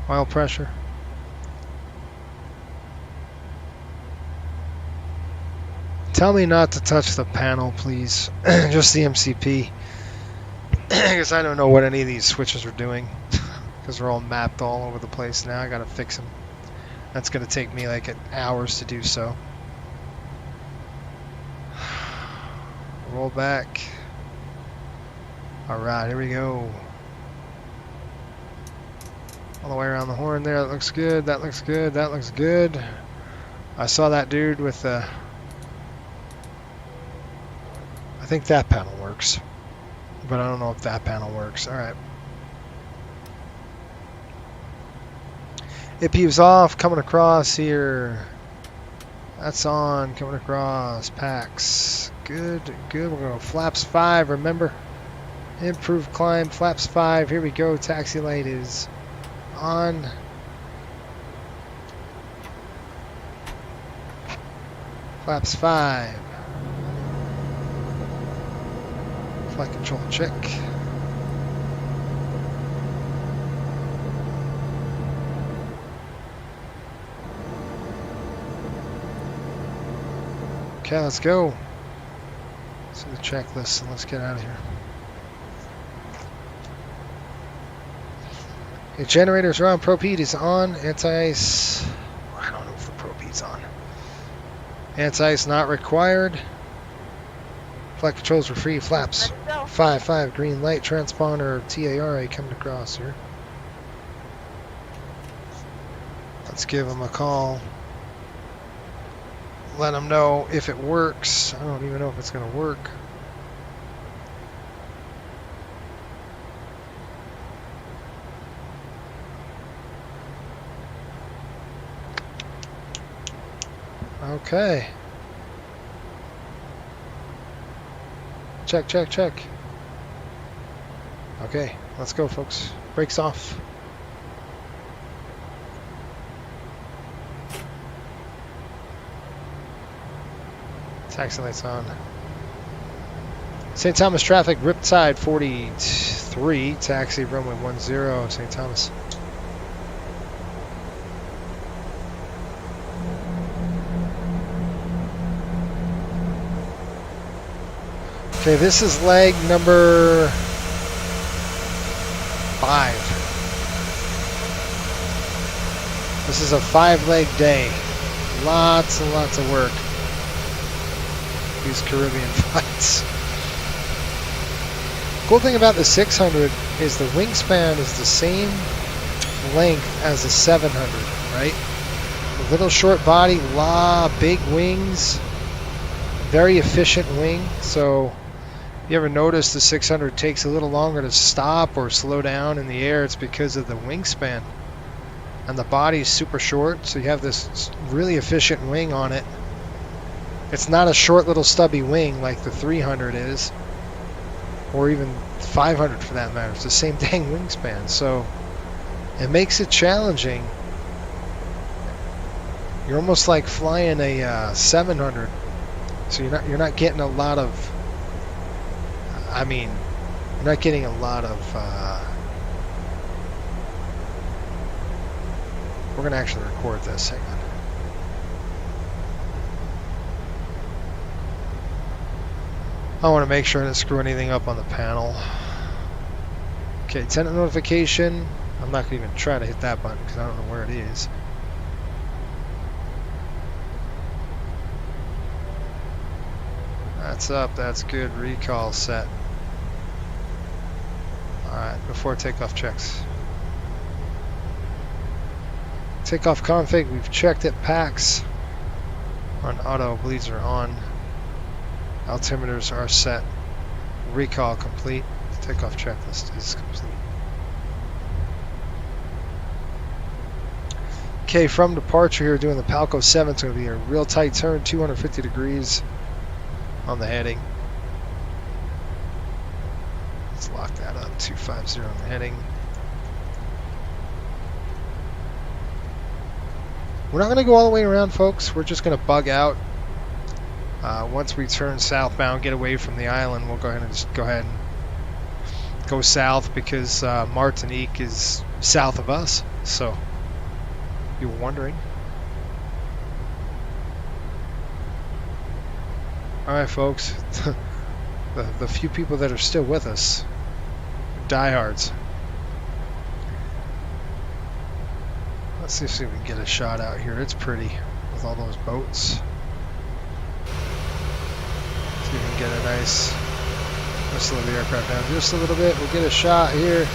Oil pressure. Tell me not to touch the panel, please. Just the MCP. Because I don't know what any of these switches are doing. Because they're all mapped all over the place now. I gotta fix them. That's gonna take me like hours to do so. Roll back. Alright, here we go. All the way around the horn there. That looks good. That looks good. That looks good. I saw that dude with the... I think that panel works. But I don't know if that panel works. Alright. IPU's off. Coming across here. That's on. Coming across. Packs. Good. Good. We're going to go flaps 5. Remember. Improved climb. Flaps 5. Here we go. Taxi light is on. Flaps 5. Flight control check. Okay, let's go. See the checklist and let's get out of here. Okay, generators are on. Propede is on. Anti-ice. I don't know if the propede's on. Anti-ice not required. Flight controls are free. Flaps. Ready to go. 5-5. Green light. Transponder TARA coming across here. Let's give them a call. Let them know if it works. I don't even know if it's going to work. Okay. Check, check, check. Okay, let's go, folks. Brakes off. Taxi lights on. St. Thomas traffic, Riptide 40. 3, taxi runway 10, St. Thomas. Okay, this is leg number 5. This is a 5-leg day. Lots and lots of work. These Caribbean flights. Cool thing about the 600 is the wingspan is the same length as the 700, right? A little short body, big wings, very efficient wing. So you ever notice the 600 takes a little longer to stop or slow down in the air? It's because of the wingspan. And the body is super short, so you have this really efficient wing on it. It's not a short little stubby wing like the 300 is, or even 500 for that matter. It's the same dang wingspan, so it makes it challenging. You're almost like flying a 700, so you're not getting a lot of. I mean, you're not getting a lot of. We're gonna actually record this. Hang on. I want to make sure I didn't screw anything up on the panel. Okay, tenant notification. I'm not going to even try to hit that button because I don't know where it is. That's up. That's good. Recall set. Alright, before takeoff checks. Takeoff config. We've checked it. Packs on auto. Bleeds are on. Altimeters are set. Recall complete. Takeoff checklist is complete. Okay, from departure here, doing the Palco 7. It's going to be a real tight turn, 250 degrees on the heading. Let's lock that up, 250 on the heading. We're not going to go all the way around, folks. We're just going to bug out. Once we turn southbound, get away from the island, we'll go ahead and go south because Martinique is south of us. So, you were wondering. All right, folks. the few people that are still with us, diehards. Let's see if we can get a shot out here. It's pretty with all those boats. See if we can get a nice. Let's slow the aircraft down just a little bit. We'll get a shot here.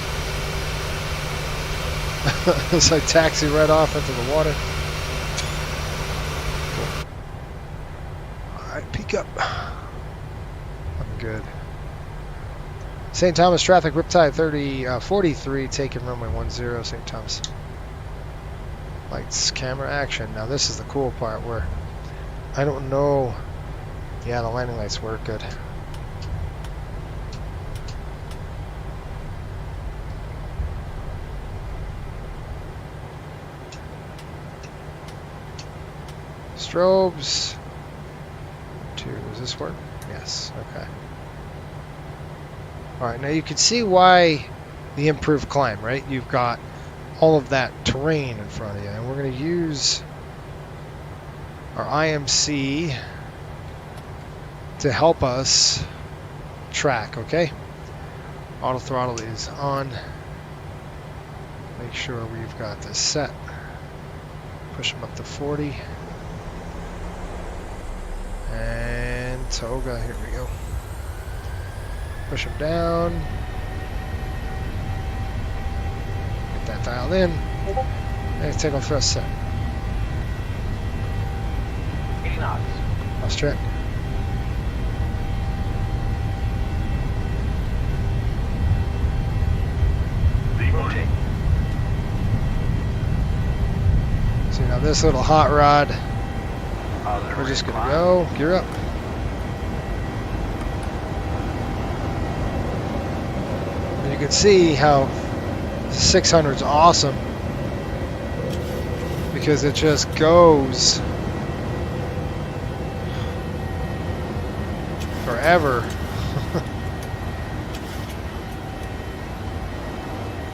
As I taxi right off into the water. Cool. Alright, peek up. I'm good. St. Thomas traffic, Riptide 43, taking runway 10, St. Thomas. Lights, camera, action. Now this is the cool part where I don't know. Yeah, the landing lights work good. Strobes. 2, does this work? Yes, okay. Alright, now you can see why the improved climb, right? You've got all of that terrain in front of you, and we're going to use our IMC to help us track, okay? Auto throttle is on. Make sure we've got this set. Push them up to 40. And Toga, here we go. Push them down. Get that dialed in. And take off thrust set. 80 knots. Lost track. Rotate. See, now this little hot rod, we're just gonna go gear up. And you can see how the 600 is awesome because it just goes forever.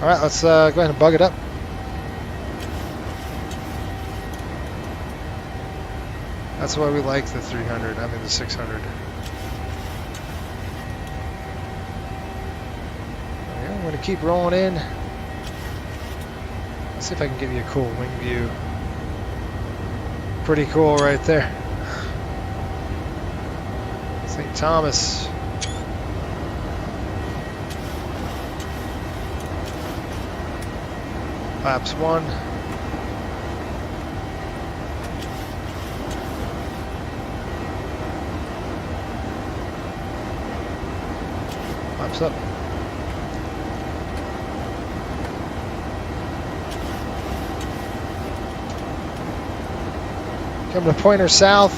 All right, let's go ahead and bug it up. That's why we like the 300, I mean the 600. Okay, I'm going to keep rolling in. Let's see if I can give you a cool wing view. Pretty cool right there. St. Thomas. Flaps 1. Flaps up. Coming to Pointer South.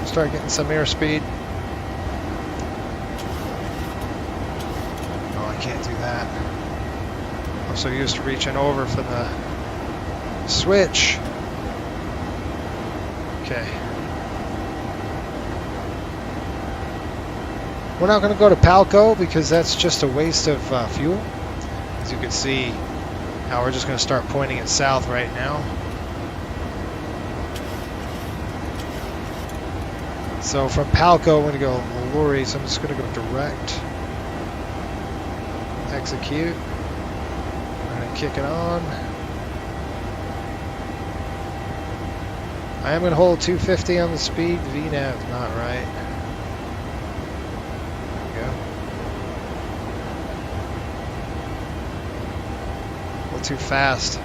Start getting some airspeed. Oh, I can't do that. I'm so used to reaching over for the switch. Okay. We're not going to go to Palco because that's just a waste of fuel. As you can see, how we're just going to start pointing it south right now. So from Palco, I'm going to go Mallory, so I'm just going to go direct. Execute. I'm going to kick it on. I am going to hold 250 on the speed. VNAV is not right. There we go. A little too fast.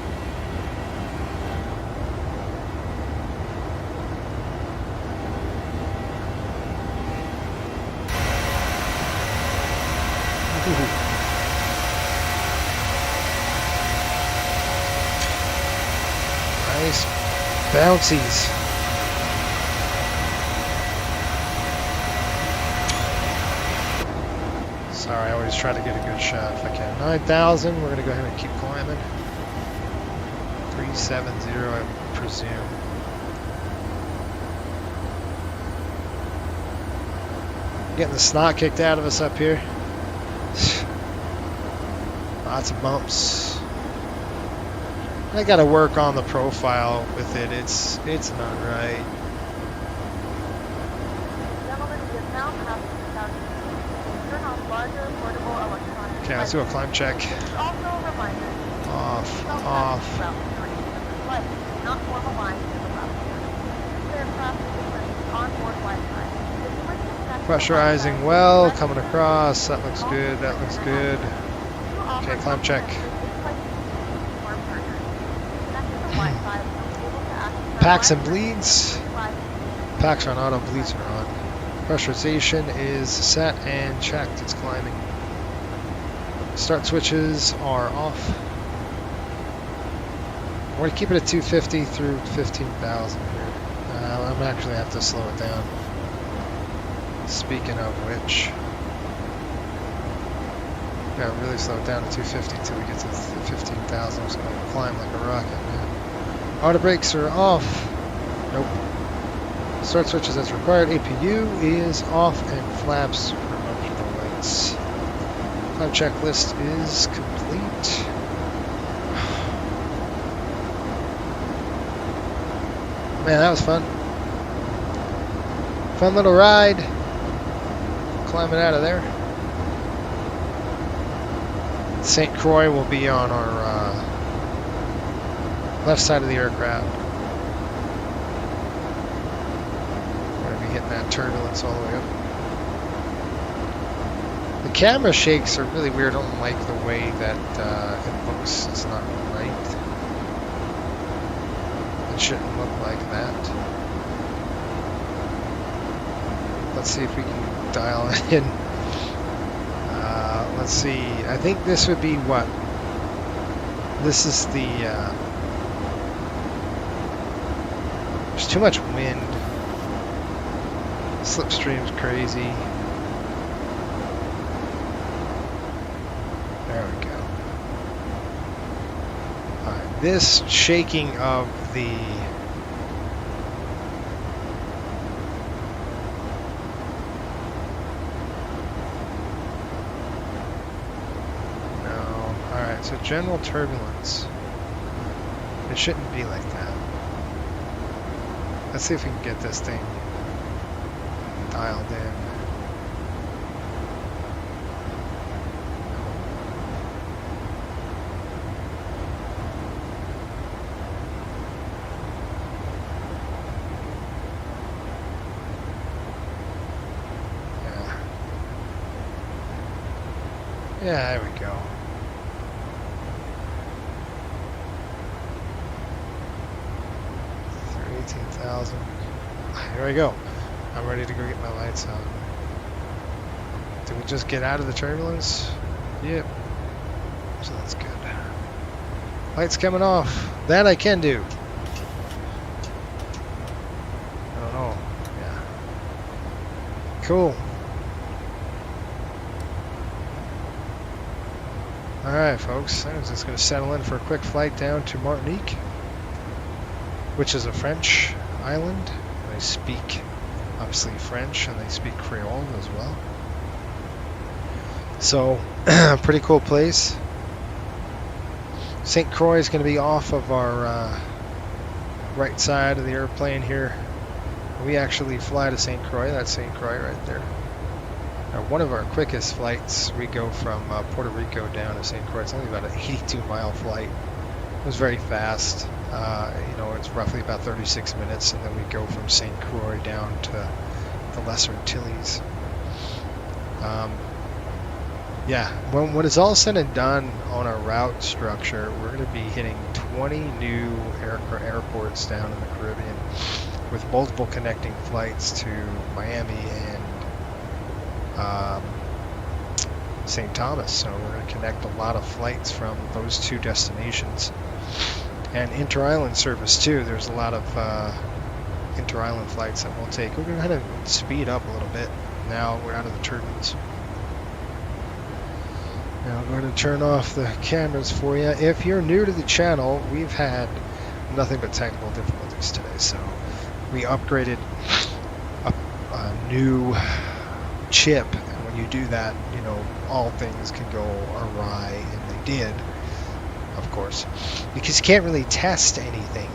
Nice bouncies. Sorry, I always try to get a good shot if I can. 9,000, we're going to go ahead and keep climbing. 370, I presume. Getting the snot kicked out of us up here. Lots of bumps. I gotta work on the profile with it. It's not right. Okay, let's do a climb check. Off, off. Pressurizing well, coming across. That looks good. That looks good. Okay, climb check. Packs and bleeds. Packs are on auto, bleeds are on. Pressurization is set and checked. It's climbing. Start switches are off. We're going to keep it at 250 through 15,000 here. I'm actually have to slow it down. Speaking of which, gotta really slow it down to 250 until we get to 15,000. I'm just gonna climb like a rocket, man. Auto brakes are off. Nope. Start switches as required. APU is off and flaps remove the lights. Climb checklist is complete. Man, that was fun. Fun little ride. Climbing out of there. St. Croix will be on our left side of the aircraft. We're going to be hitting that turbulence all the way up. The camera shakes are really weird. I don't like the way that it looks. It's not right. It shouldn't look like that. Let's see if we can dial it in. Let's see. I think this would be what? This is the. There's too much wind. Slipstream's crazy. There we go. Alright, this shaking of the. Alright, so general turbulence. It shouldn't be like that. Let's see if we can get this thing dialed in. Yeah, there we go. Here we go. I'm ready to go get my lights on. Did we just get out of the turbulence? Yep. So that's good. Lights coming off. That I can do. I don't know. Yeah. Cool. Alright, folks. I was just going to settle in for a quick flight down to Martinique, which is a French island. They speak, obviously, French, and they speak Creole as well. So, pretty cool place. St. Croix is going to be off of our right side of the airplane here. We actually fly to St. Croix. That's St. Croix right there. One of our quickest flights, we go from Puerto Rico down to St. Croix. It's only about an 82-mile flight. It was very fast. You know, it's roughly about 36 minutes, and then we go from St. Croix down to the Lesser Antilles. Yeah, when it's all said and done on our route structure, we're going to be hitting 20 new airports down in the Caribbean with multiple connecting flights to Miami and St. Thomas. So we're going to connect a lot of flights from those two destinations. And inter-island service too. There's a lot of inter-island flights that we'll take. We're going to kind of speed up a little bit now we're out of the turbulence. Now I'm going to turn off the cameras for you. If you're new to the channel, we've had nothing but technical difficulties today. So we upgraded a new chip, and when you do that, you know, all things can go awry, and they did. Of course, because you can't really test anything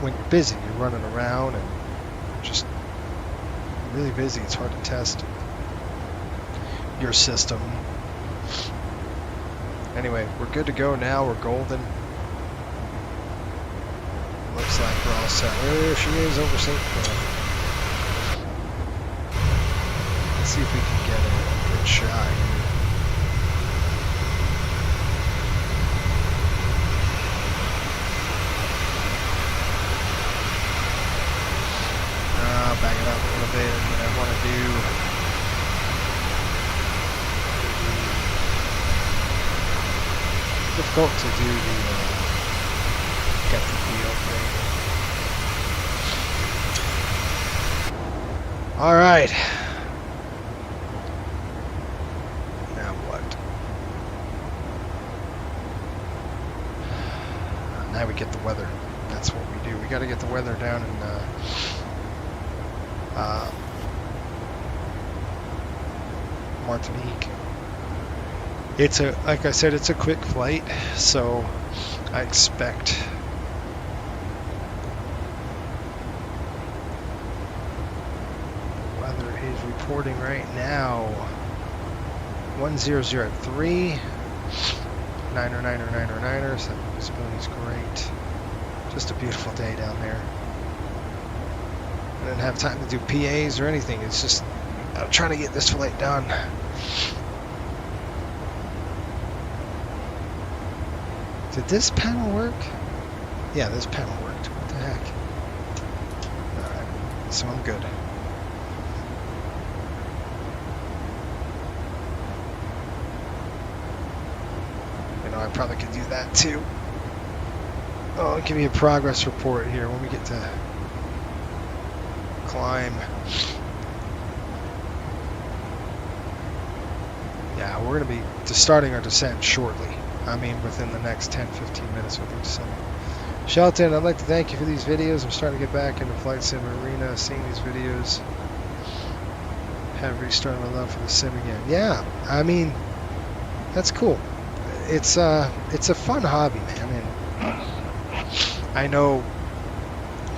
when you're busy. You're running around and just really busy. It's hard to test your system. Anyway, we're good to go now. We're golden. Looks like we're all set. There she is over St. Croix. Let's see if we can get a good shot here. Back it up a little bit, and what I want to do difficult to do the depth of field thing. All right. Now what? Now we get the weather. That's what we do. We got to get the weather down in Martinique. It's a, like I said, it's a quick flight, so I expect weather is reporting right now 1003 9er, so visibility's great. Just a beautiful day down there. I didn't have time to do PAs or anything. It's just I'm trying to get this flight done. Did this panel work? Yeah, this panel worked. What the heck? Alright, so I'm good. You know, I probably could do that too. Oh, I'll give you a progress report here when we get to climb. Yeah, we're going to be starting our descent shortly. I mean, within the next 10-15 minutes we'll be descending. Shelton, I'd like to thank you for these videos. I'm starting to get back into Flight Sim Arena, seeing these videos. Have restarted my love for the sim again. Yeah, I mean, that's cool. it's a fun hobby, man. And I know,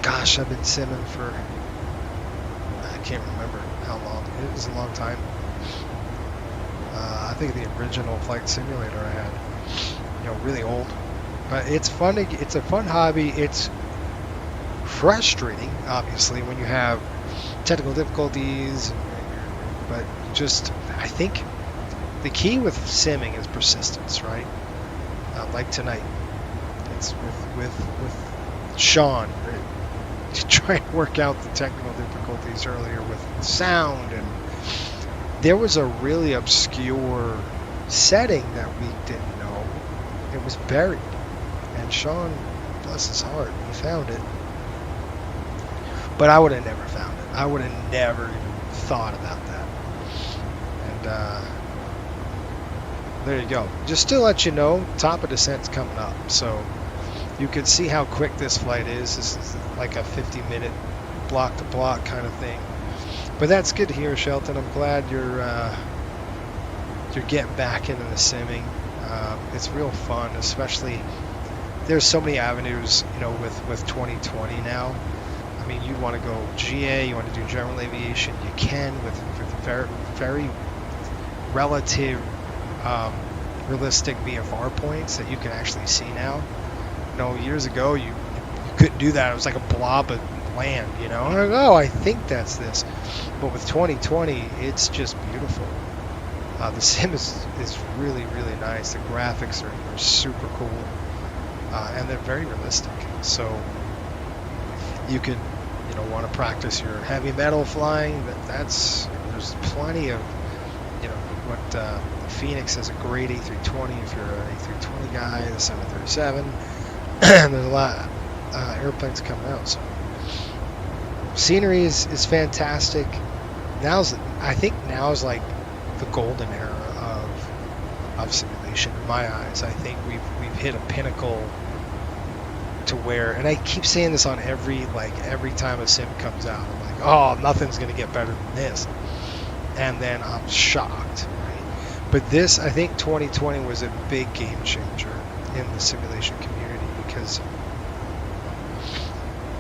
gosh, I've been simming for, I can't remember how long. It was a long time. I think the original flight simulator I had, really old. But it's fun. It's a fun hobby. It's frustrating, obviously, when you have technical difficulties. But just, I think the key with simming is persistence, right? Like tonight, it's with Sean trying to work out the technical difficulties earlier with sound, and there was a really obscure setting that we didn't know. It was buried, and Sean, bless his heart, he found it. But I would have never found it. I would have never even thought about that. And there you go. Just to let you know, top of descent's coming up, so you can see how quick this flight is. This is like a 50-minute block-to-block kind of thing. But that's good to hear, Shelton. I'm glad you're getting back into the simming. It's real fun, especially there's so many avenues, with 2020 now. I mean, you want to go GA, you want to do general aviation, you can with very, very relative, realistic VFR points that you can actually see now. Years ago you couldn't do that. It was like a blob of land, I'm like, oh, I think that's this. But with 2020, it's just beautiful. The sim is really, really nice. The graphics are super cool, and they're very realistic. So you can, want to practice your heavy metal flying. There's plenty of, what Phoenix has a great A320 if you're an A320 guy, the 737. There's a lot of airplanes coming out. So scenery is fantastic. I think now's like the golden era of simulation in my eyes. I think we've hit a pinnacle to where, and I keep saying this on every time a sim comes out, I'm like, oh, nothing's gonna get better than this, and then I'm shocked, right? But this, I think 2020 was a big game changer in the simulation community, because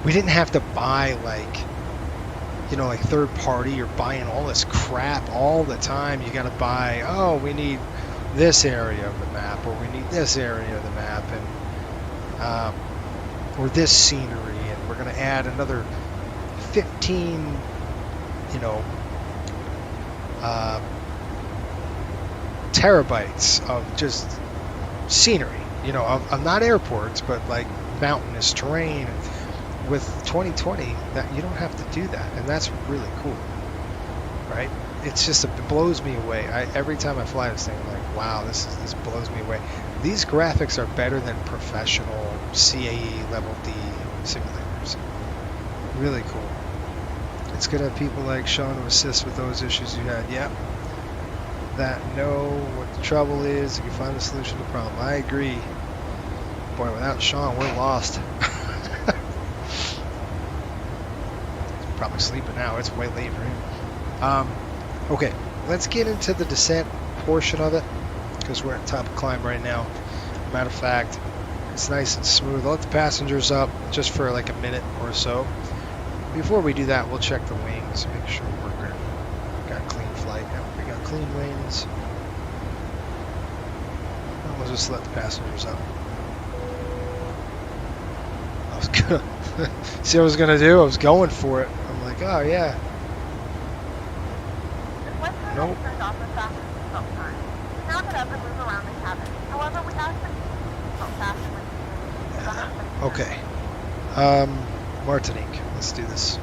we didn't have to buy like third party. You're buying all this crap all the time. You got to buy, oh, we need this area of the map, or we need this area of the map, and or this scenery, and we're going to add another 15 terabytes of just scenery, of not airports, but like mountainous terrain. With 2020, that you don't have to do that, and that's really cool, right? It's just, it blows me away. Every time I fly this thing, I'm like, wow, this blows me away. These graphics are better than professional CAE level D simulators. Really cool. It's good to have people like Sean to assist with those issues you had. Yep. That know what the trouble is, you can find the solution to the problem. I agree. Boy, without Sean, we're lost. Probably sleeping now. It's way late for him. Okay, let's get into the descent portion of it, because we're at top of climb right now. Matter of fact, it's nice and smooth. I'll let the passengers up just for like a minute or so. Before we do that, we'll check the wings, make sure we're good. Got a clean flight. We got clean wings. And we'll just let the passengers up. I was gonna see what I was gonna do. I was going for it. I'm like, oh yeah. Nope. Okay. Martinique. Let's do this.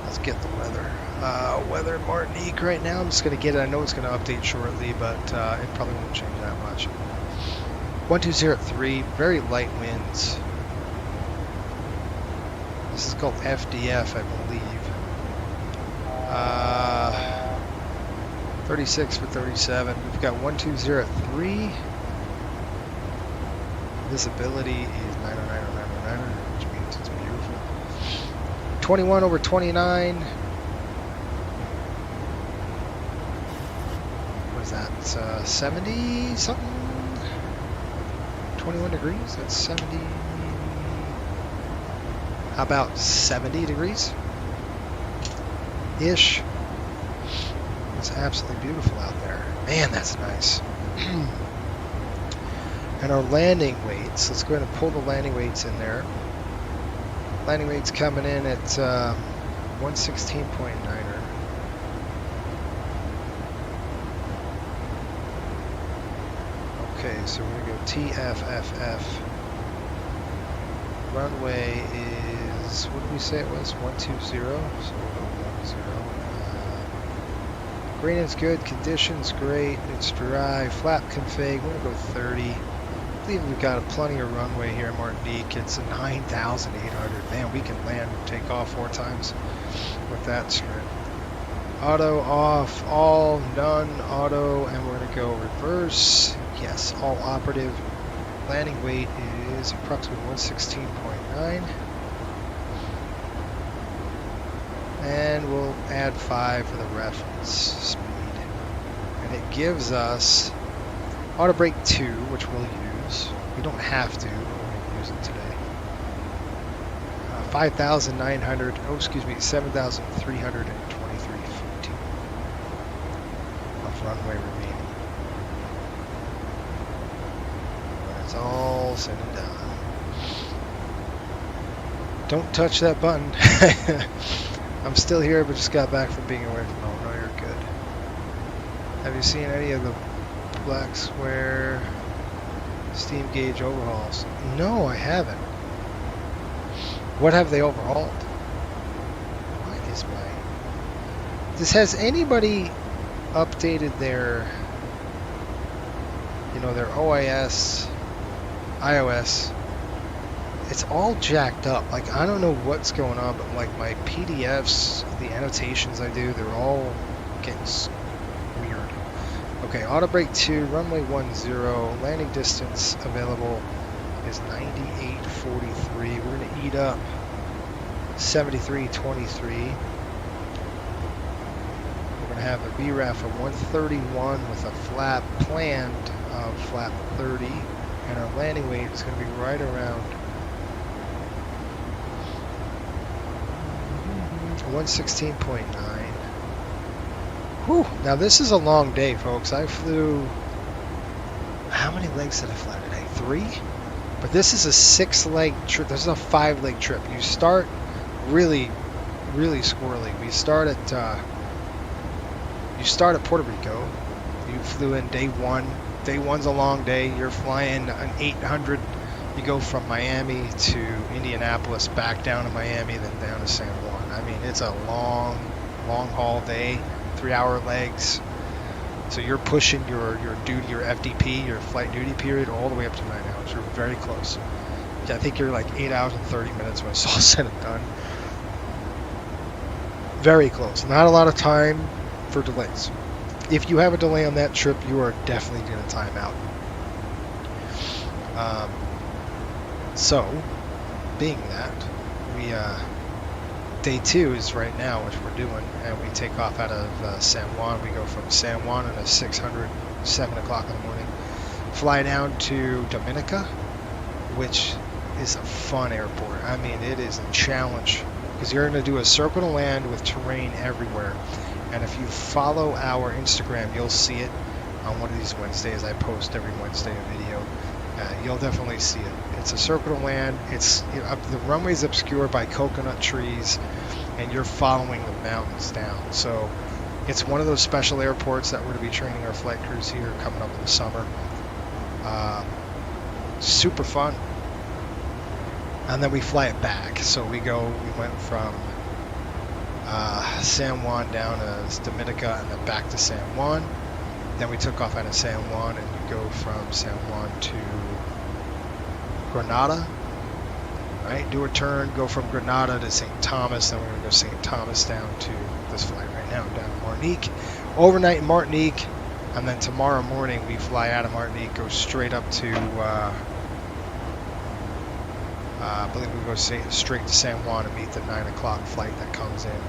Let's get the weather. Weather in Martinique right now. I'm just gonna get it. I know it's gonna update shortly, but it probably won't change that much. 1203. Very light winds. This is called FDF, I believe. 36 for 37. We've got 1203. Visibility is 909, which means it's beautiful. 21 over 29. What is that? It's 70 something? 21 degrees. That's 70. How about 70 degrees? Ish. It's absolutely beautiful out there. Man, that's nice. And our landing weights, let's go ahead and pull the landing weights in there. Landing weights coming in at 116.9er. Okay, so we're going to go TFFF. Runway is, what did we say it was? 120. So we'll go 10. Green is good, conditions great, it's dry, flap config, we're going to go 30. I believe we've got plenty of runway here in Martinique. It's a 9,800. Man, we can land and take off 4 times with that strip. Auto off, all, none, auto, and we're going to go reverse. Yes, all operative. Landing weight is approximately 116.9. And we'll add 5 for the reference speed. And it gives us auto brake 2, which we'll use. We don't have to, but we're going to use it today. 5,900, oh excuse me, 7,323 feet of runway remaining. When it's all said and done. Don't touch that button. I'm still here, but just got back from being away from home. No, you're good. Have you seen any of the black square steam gauge overhauls? No, I haven't. What have they overhauled? What is my... Has anybody updated their, you know, their OIS, iOS? It's all jacked up. Like, I don't know what's going on, but like my PDFs, the annotations I do, they're all getting weird. Okay, auto brake 2, runway 10, landing distance available is 98.43. We're going to eat up 73.23. We're going to have a VRAF of 131 with a flap planned of flap 30, and our landing weight is going to be right around 116.9. Whew. Now this is a long day, folks. I flew... How many legs did I fly today? 3? But this is a 6-leg trip. This is a 5-leg trip. You start really, really squirrely. We start at Puerto Rico. You flew in day 1. Day 1's a long day. You're flying an 800. You go from Miami to Indianapolis, back down to Miami, then down to San Juan. I mean, it's a long haul day, 3-hour legs. So you're pushing your duty, your FDP, your flight duty period, all the way up to 9 hours. You're very close. I think you're like 8 hours and 30 minutes when it's all said and done. Very close. Not a lot of time for delays. If you have a delay on that trip, you are definitely going to time out. So, being that, we day 2 is right now, which we're doing, and we take off out of San Juan. We go from San Juan on a 600, 7 o'clock in the morning, fly down to Dominica, which is a fun airport. I mean, it is a challenge because you're going to do a circle to land with terrain everywhere. And if you follow our Instagram, you'll see it on one of these Wednesdays. I post every Wednesday a video. You'll definitely see it. It's a circle to land. It's, you know, the runway's obscured by coconut trees, and you're following the mountains down. So it's one of those special airports that we're going to be training our flight crews here coming up in the summer. Super fun. And then we fly it back. So we went from San Juan down to Dominica and then back to San Juan. Then we took off out of San Juan, and you go from San Juan to Granada, right? Do a turn, go from Granada to St. Thomas, then we're going to go St. Thomas down to this flight right now, down to Martinique. Overnight in Martinique, and then tomorrow morning we fly out of Martinique, go straight up to, I believe we go straight to San Juan and meet the 9 o'clock flight that comes in.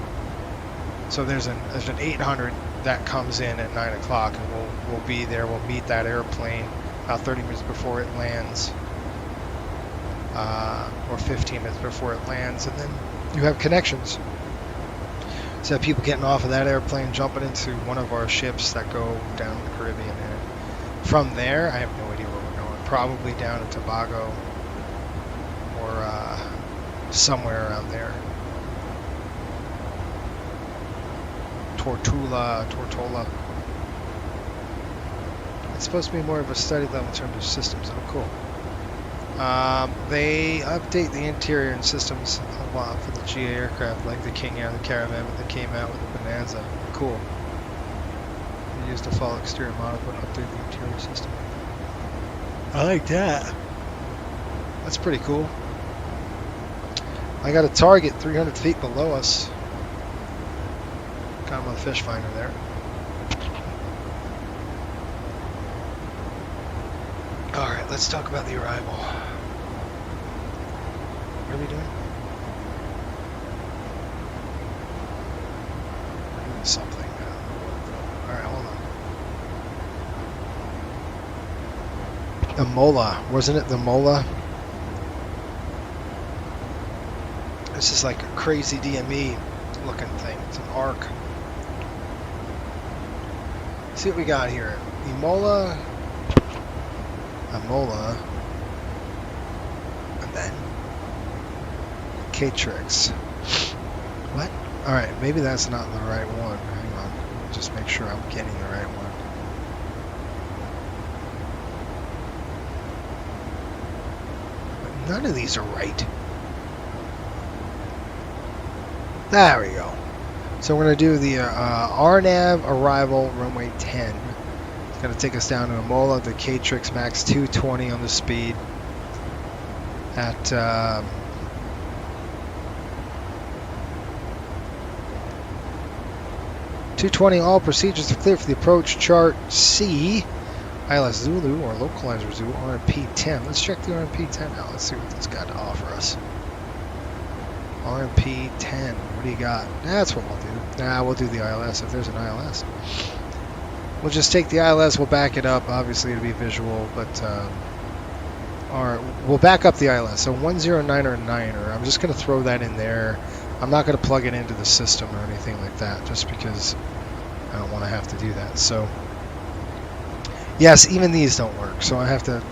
So there's an 800 that comes in at 9 o'clock, and we'll be there. We'll meet that airplane about 30 minutes before it lands or 15 minutes before it lands, and then you have connections. So people getting off of that airplane, jumping into one of our ships that go down the Caribbean, and from there, I have no idea where we're going. Probably down to Tobago or somewhere around there. Tortola. It's supposed to be more of a study level in terms of systems. Oh, cool. They update the interior and systems a lot for the GA aircraft, like the King Air, the Caravan, but they came out with the Bonanza. Cool. They used the fall exterior model, but update the interior system. I like that. That's pretty cool. I got a target 300 feet below us. Got him on the fish finder there. Alright, let's talk about the arrival. What are we doing? We're doing something. Alright, hold on. The Mola. Wasn't it the Mola? This is like a crazy DME looking thing. It's an arc. See what we got here. The Mola. Mola, and then K-Trix. What? Alright, maybe that's not the right one. Hang on. Let me just make sure I'm getting the right one. But none of these are right. There we go. So we're going to do the RNAV arrival runway 10. Going to take us down to a Mola, the K-Trix Max 220 on the speed at 220. All procedures are clear for the approach. Chart C, ILS Zulu or localizer Zulu, RMP 10. Let's check the RMP 10 out. Let's see what it's got to offer us. RMP 10. What do you got? That's what we'll do. Nah, we'll do the ILS if there's an ILS. We'll just take the ILS, we'll back it up. Obviously, it'll be visual, but we'll back up the ILS. So 109er. I'm just going to throw that in there. I'm not going to plug it into the system or anything like that, just because I don't want to have to do that. So, yes, even these don't work. So I have to.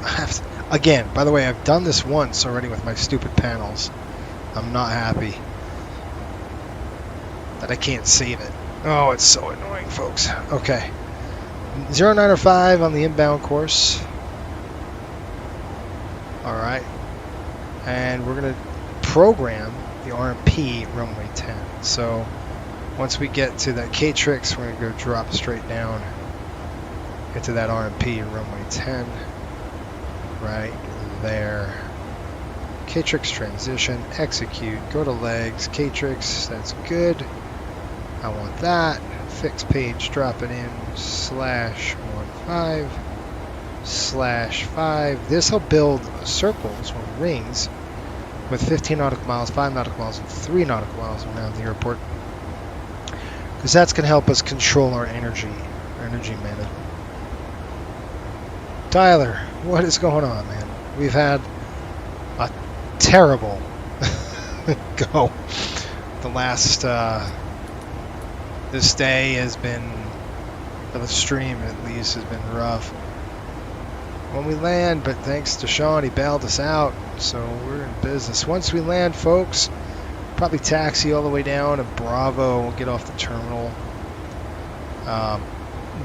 Again, by the way, I've done this once already with my stupid panels. I'm not happy that I can't save it. Oh, it's so annoying, folks. Okay. 0905 on the inbound course. Alright. And we're going to program the RMP runway 10. So once we get to that K-Trix, we're going to go drop straight down into that RMP runway 10. Right there. K-Trix transition, execute, go to legs, K-Trix, that's good. I want that. Fix page, drop it in, /15/5. This will build circles or rings with 15 nautical miles, 5 nautical miles, and 3 nautical miles around the airport. Because that's going to help us control our energy management. Tyler, what is going on, man? We've had a terrible go. The last... this day has been, for the stream at least, has been rough. When we land, but thanks to Sean, he bailed us out, so we're in business. Once we land, folks, probably taxi all the way down to Bravo. We'll get off the terminal.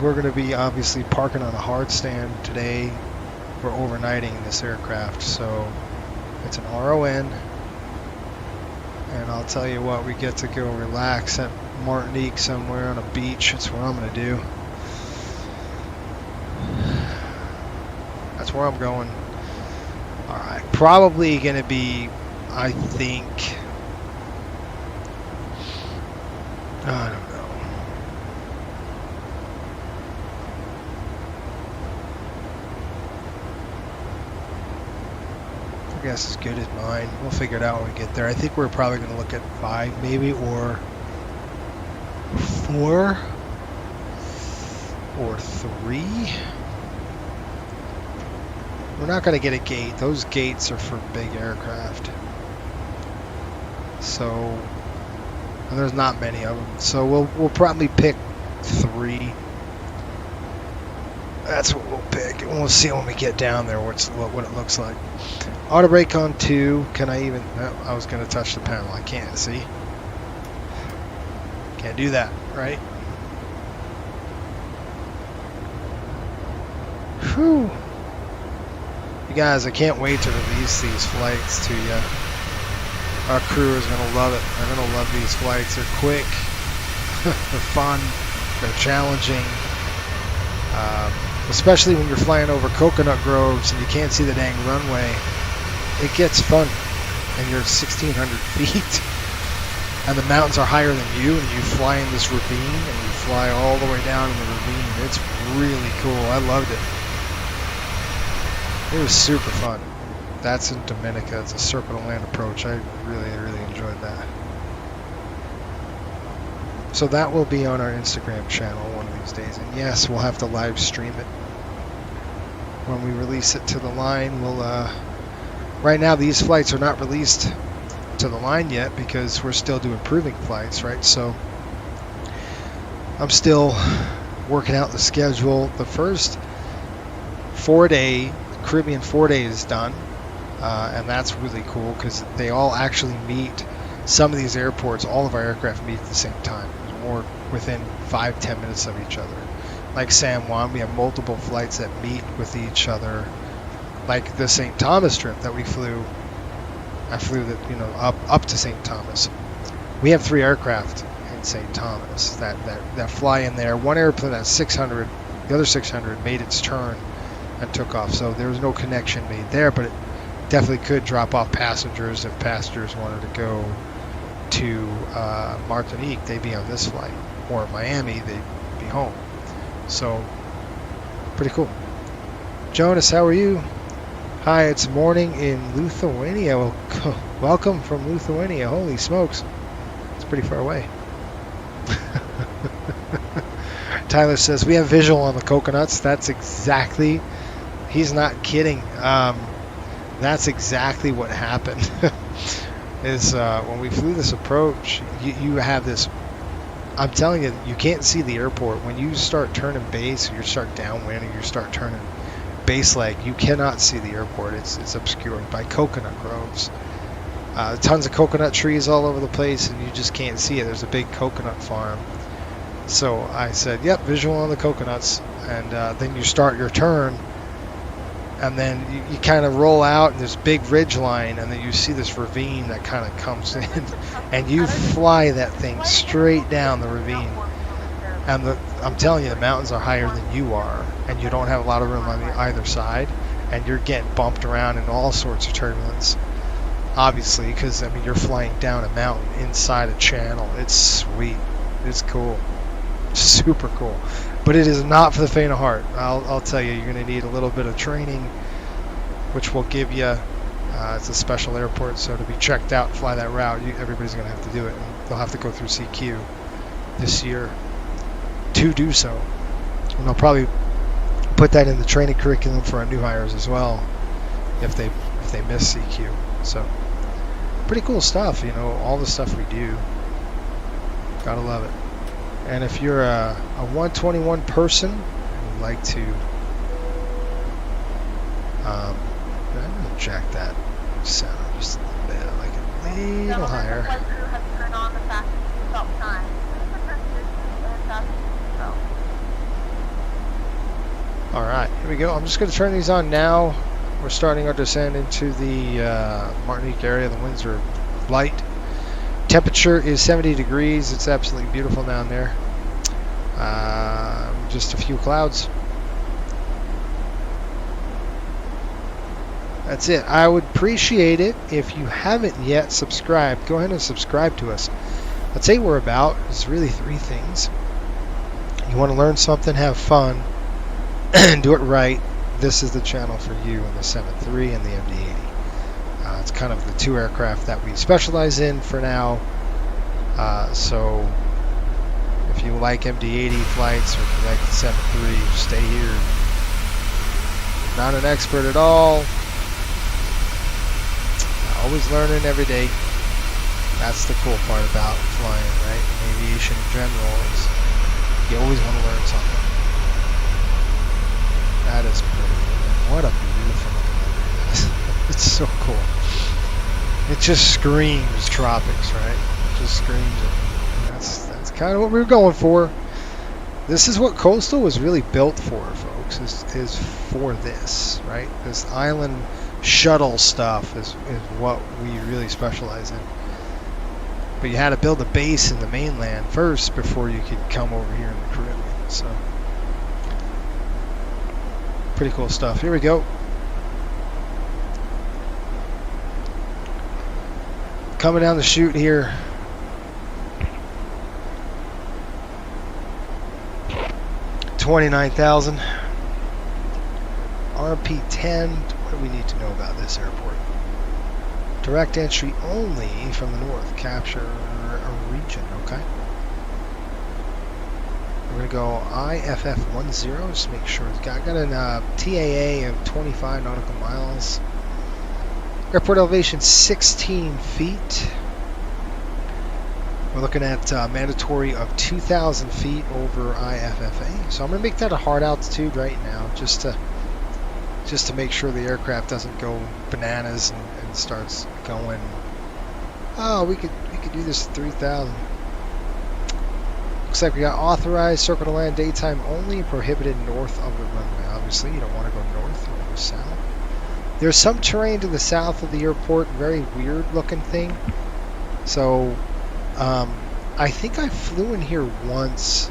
We're going to be obviously parking on a hard stand today. We're overnighting in this aircraft, so it's an RON. And I'll tell you what, we get to go relax at Martinique somewhere on a beach. That's what I'm going to do. That's where I'm going. Alright, probably going to be, I think, I don't know. I guess as good as mine. We'll figure it out when we get there. I think we're probably going to look at 5 maybe, or 4 or 3. we're not going to get a gate. Those gates are for big aircraft. So, and there's not many of them. So we'll probably pick 3. That's what we'll pick, and we'll see when we get down there what it looks like. Auto brake on 2. Can I even? No, I was going to touch the panel. I can't. See? Can't do that, right? Whew. You guys, I can't wait to release these flights to you. Our crew is going to love it. They're going to love these flights. They're quick. They're fun. They're challenging. Especially when you're flying over coconut groves and you can't see the dang runway. It gets fun. And you're 1,600 feet. And the mountains are higher than you. And you fly in this ravine. And you fly all the way down in the ravine. It's really cool. I loved it. It was super fun. That's in Dominica. It's a circle to land approach. I really enjoyed that. So that will be on our Instagram channel one of these days. And yes, we'll have to live stream it. When we release it to the line, we'll... right now, these flights are not released to the line yet because we're still doing proving flights, right? So I'm still working out the schedule. The first 4-day Caribbean 4-day is done, and that's really cool because they all actually meet. Some of these airports, all of our aircraft meet at the same time, or within 5-10 minutes of each other. Like San Juan, we have multiple flights that meet with each other. Like the St. Thomas trip that we flew, I flew that up to St. Thomas. We have 3 aircraft in St. Thomas that fly in there. One airplane that's 600, the other 600 made its turn and took off. So there was no connection made there, but it definitely could drop off passengers if passengers wanted to go to Martinique. They'd be on this flight, or Miami, they'd be home. So pretty cool. Jonas, how are you? Hi, it's morning in Lithuania. Well, welcome from Lithuania. Holy smokes, it's pretty far away. Tyler says we have visual on the coconuts. That's exactly, he's not kidding. That's exactly what happened. Is when we flew this approach, you have this, I'm telling you, you can't see the airport. When you start turning base, or you start downwind, or you start turning base leg, you cannot see the airport. It's obscured by coconut groves. Tons of coconut trees all over the place, and you just can't see it. There's a big coconut farm. So I said, yep, visual on the coconuts. And then you start your turn, and then you kind of roll out, and this big ridge line, and then you see this ravine that kind of comes in, and you fly that thing straight down the ravine. And I'm telling you, the mountains are higher than you are, and you don't have a lot of room on either side, and you're getting bumped around in all sorts of turbulence. Obviously, because I mean, you're flying down a mountain inside a channel. It's sweet. It's cool. Super cool. But it is not for the faint of heart. I'll tell you, you're going to need a little bit of training, which we'll give you. It's a special airport, so to be checked out and fly that route, everybody's going to have to do it. And they'll have to go through CQ this year to do so. And they'll probably put that in the training curriculum for our new hires as well, if they miss CQ. So pretty cool stuff, all the stuff we do. Gotta love it. And if you're a 121 person and would like to, I'm gonna jack that sound just a little bit, I like it a little higher. Flight crew has turned on the fasten seatbelt sign. Please return to your seat and fasten your seatbelt. All right, here we go. I'm just gonna turn these on now. We're starting our descent into the Martinique area. The winds are light. Temperature is 70 degrees. It's absolutely beautiful down there. Just a few clouds. That's it. I would appreciate it if you haven't yet subscribed. Go ahead and subscribe to us. I'll tell you what we're about. It's really 3 things. You want to learn something, have fun, and do it right. This is the channel for you in the 7-3 and the MD-80. It's kind of the 2 aircraft that we specialize in for now. So if you like MD-80 flights, or if you like the 7-3, stay here. Not an expert at all. Always learning every day. That's the cool part about flying, right? And aviation in general is you always want to learn something. That is pretty. What a beautiful looking is. It's so cool. It just screams tropics, right? It just screams it. That's kind of what we were going for. This is what Coastal was really built for, folks, is for this, right? This island shuttle stuff is what we really specialize in. But you had to build a base in the mainland first before you could come over here in the Caribbean. So, pretty cool stuff. Here we go. Coming down the chute here. $29,000. RP10. What do we need to know about this airport? Direct entry only from the north. Capture a region. Okay. We're going to go IFF10. Just make sure it's got a TAA of 25 nautical miles. Airport elevation 16 feet. We're looking at mandatory of 2,000 feet over IFFA. So I'm going to make that a hard altitude right now, just to make sure the aircraft doesn't go bananas and starts going. Oh, we could do this at 3,000. Looks like we got authorized circle to land daytime only, prohibited north of the runway. Obviously, you don't want to go north, you want to go south. There's some terrain to the south of the airport, very weird looking thing. So, I think I flew in here once,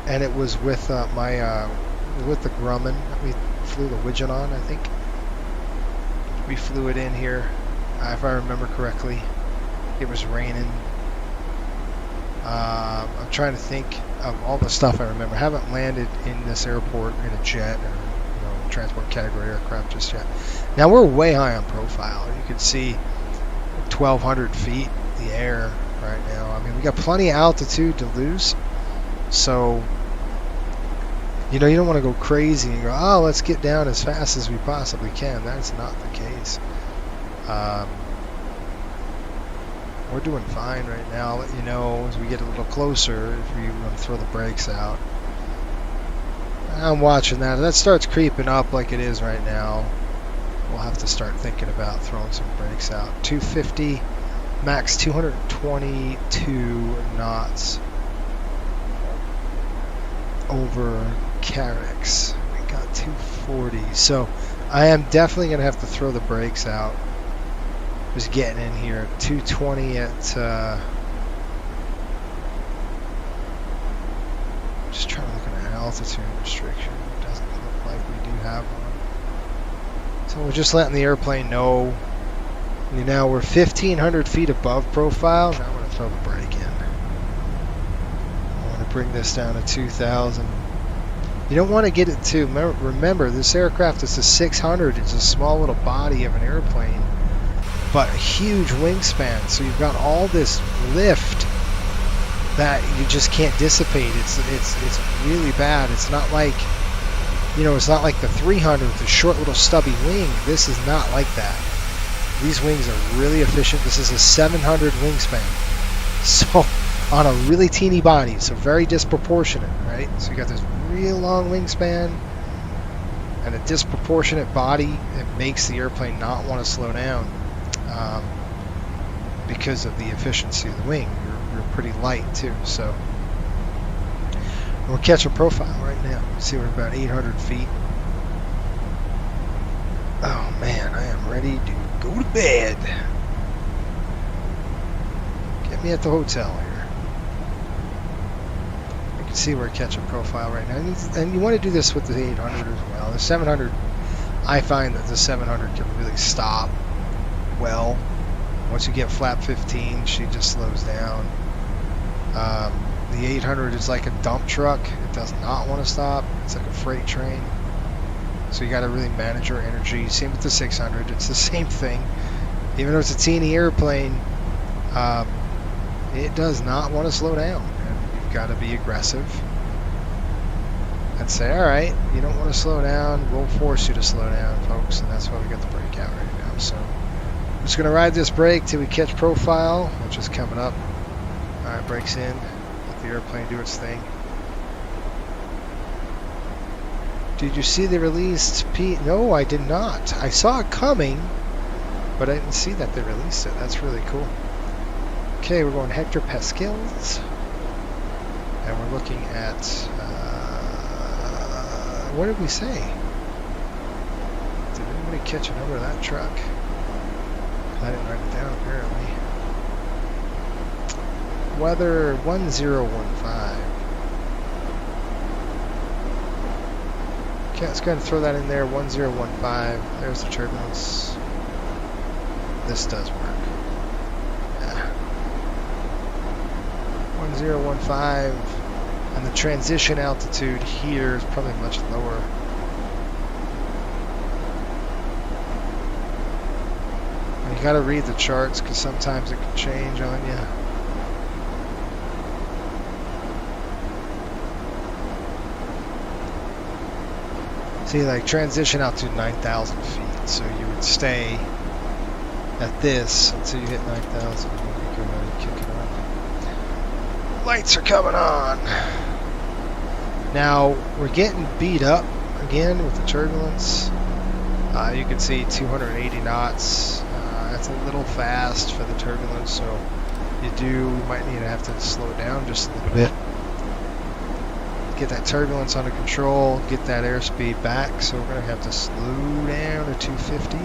and it was with with the Grumman. We flew the Widgeon on, I think. We flew it in here, if I remember correctly. It was raining. I'm trying to think of all the stuff I remember. I haven't landed in this airport in a jet or transport category aircraft just yet. Now we're way high on profile. You can see 1,200 feet in the air right now. I mean, we got plenty of altitude to lose, so you don't want to go crazy and go, oh, let's get down as fast as we possibly can. That's not the case. We're doing fine right now. I'll let you know as we get a little closer if we want to throw the brakes out. I'm watching that. If that starts creeping up like it is right now, we'll have to start thinking about throwing some brakes out. 250, max 222 knots over Carrick's. We got 240. So I am definitely going to have to throw the brakes out. Just getting in here. 220 at... just trying to look at an altitude restriction. It doesn't look like we do have one. So we're just letting the airplane know. Now we're 1,500 feet above profile. Now I'm going to throw the brake in. I want to bring this down to 2,000. You don't want to get it to... Remember, this aircraft is a 600. It's a small little body of an airplane, but a huge wingspan. So you've got all this lift that you just can't dissipate. It's really bad. It's not like, it's not like the 300 with the short little stubby wing. This is not like that. These wings are really efficient. This is a 700 wingspan. So on a really teeny body, so very disproportionate, right? So you got this real long wingspan and a disproportionate body. It makes the airplane not want to slow down because of the efficiency of the wing. You're pretty light too, so we're catching profile right now. See, we're about 800 feet. Oh man, I am ready to go to bed. Get me at the hotel here. You can see we're catching profile right now, and you want to do this with the 800 as well. The 700, I find that the 700 can really stop well. Once you get flap 15, she just slows down. The 800 is like a dump truck. It does not want to stop. It's like a freight train. So you got to really manage your energy. Same with the 600. It's the same thing. Even though it's a teeny airplane, it does not want to slow down. And you've got to be aggressive. I'd say, all right, you don't want to slow down, we'll force you to slow down, folks, and that's why we got the brake out right now. So I'm just going to ride this brake till we catch profile, which is coming up. All right, brakes in, let the airplane do its thing. Did you see they released No, I did not. I saw it coming, but I didn't see that they released it. That's really cool. Okay, we're going hectopascals, and we're looking at, what did we say? Did anybody catch a number of that truck? I didn't write it down, apparently. Weather 1015. Okay, let's go ahead and throw that in there, 1015. There's the turbulence. This does work. Yeah. 1015, and the transition altitude here is probably much lower. And you gotta read the charts because sometimes it can change on you. See, like transition altitude 9,000 feet, so you would stay at this until you hit 9,000. Go ahead and kick it on. Lights are coming on. Now we're getting beat up again with the turbulence. You can see 280 knots. That's a little fast for the turbulence, so you might need to have to slow down just a little bit. Get that turbulence under control, get that airspeed back, so we're going to have to slow down to 250.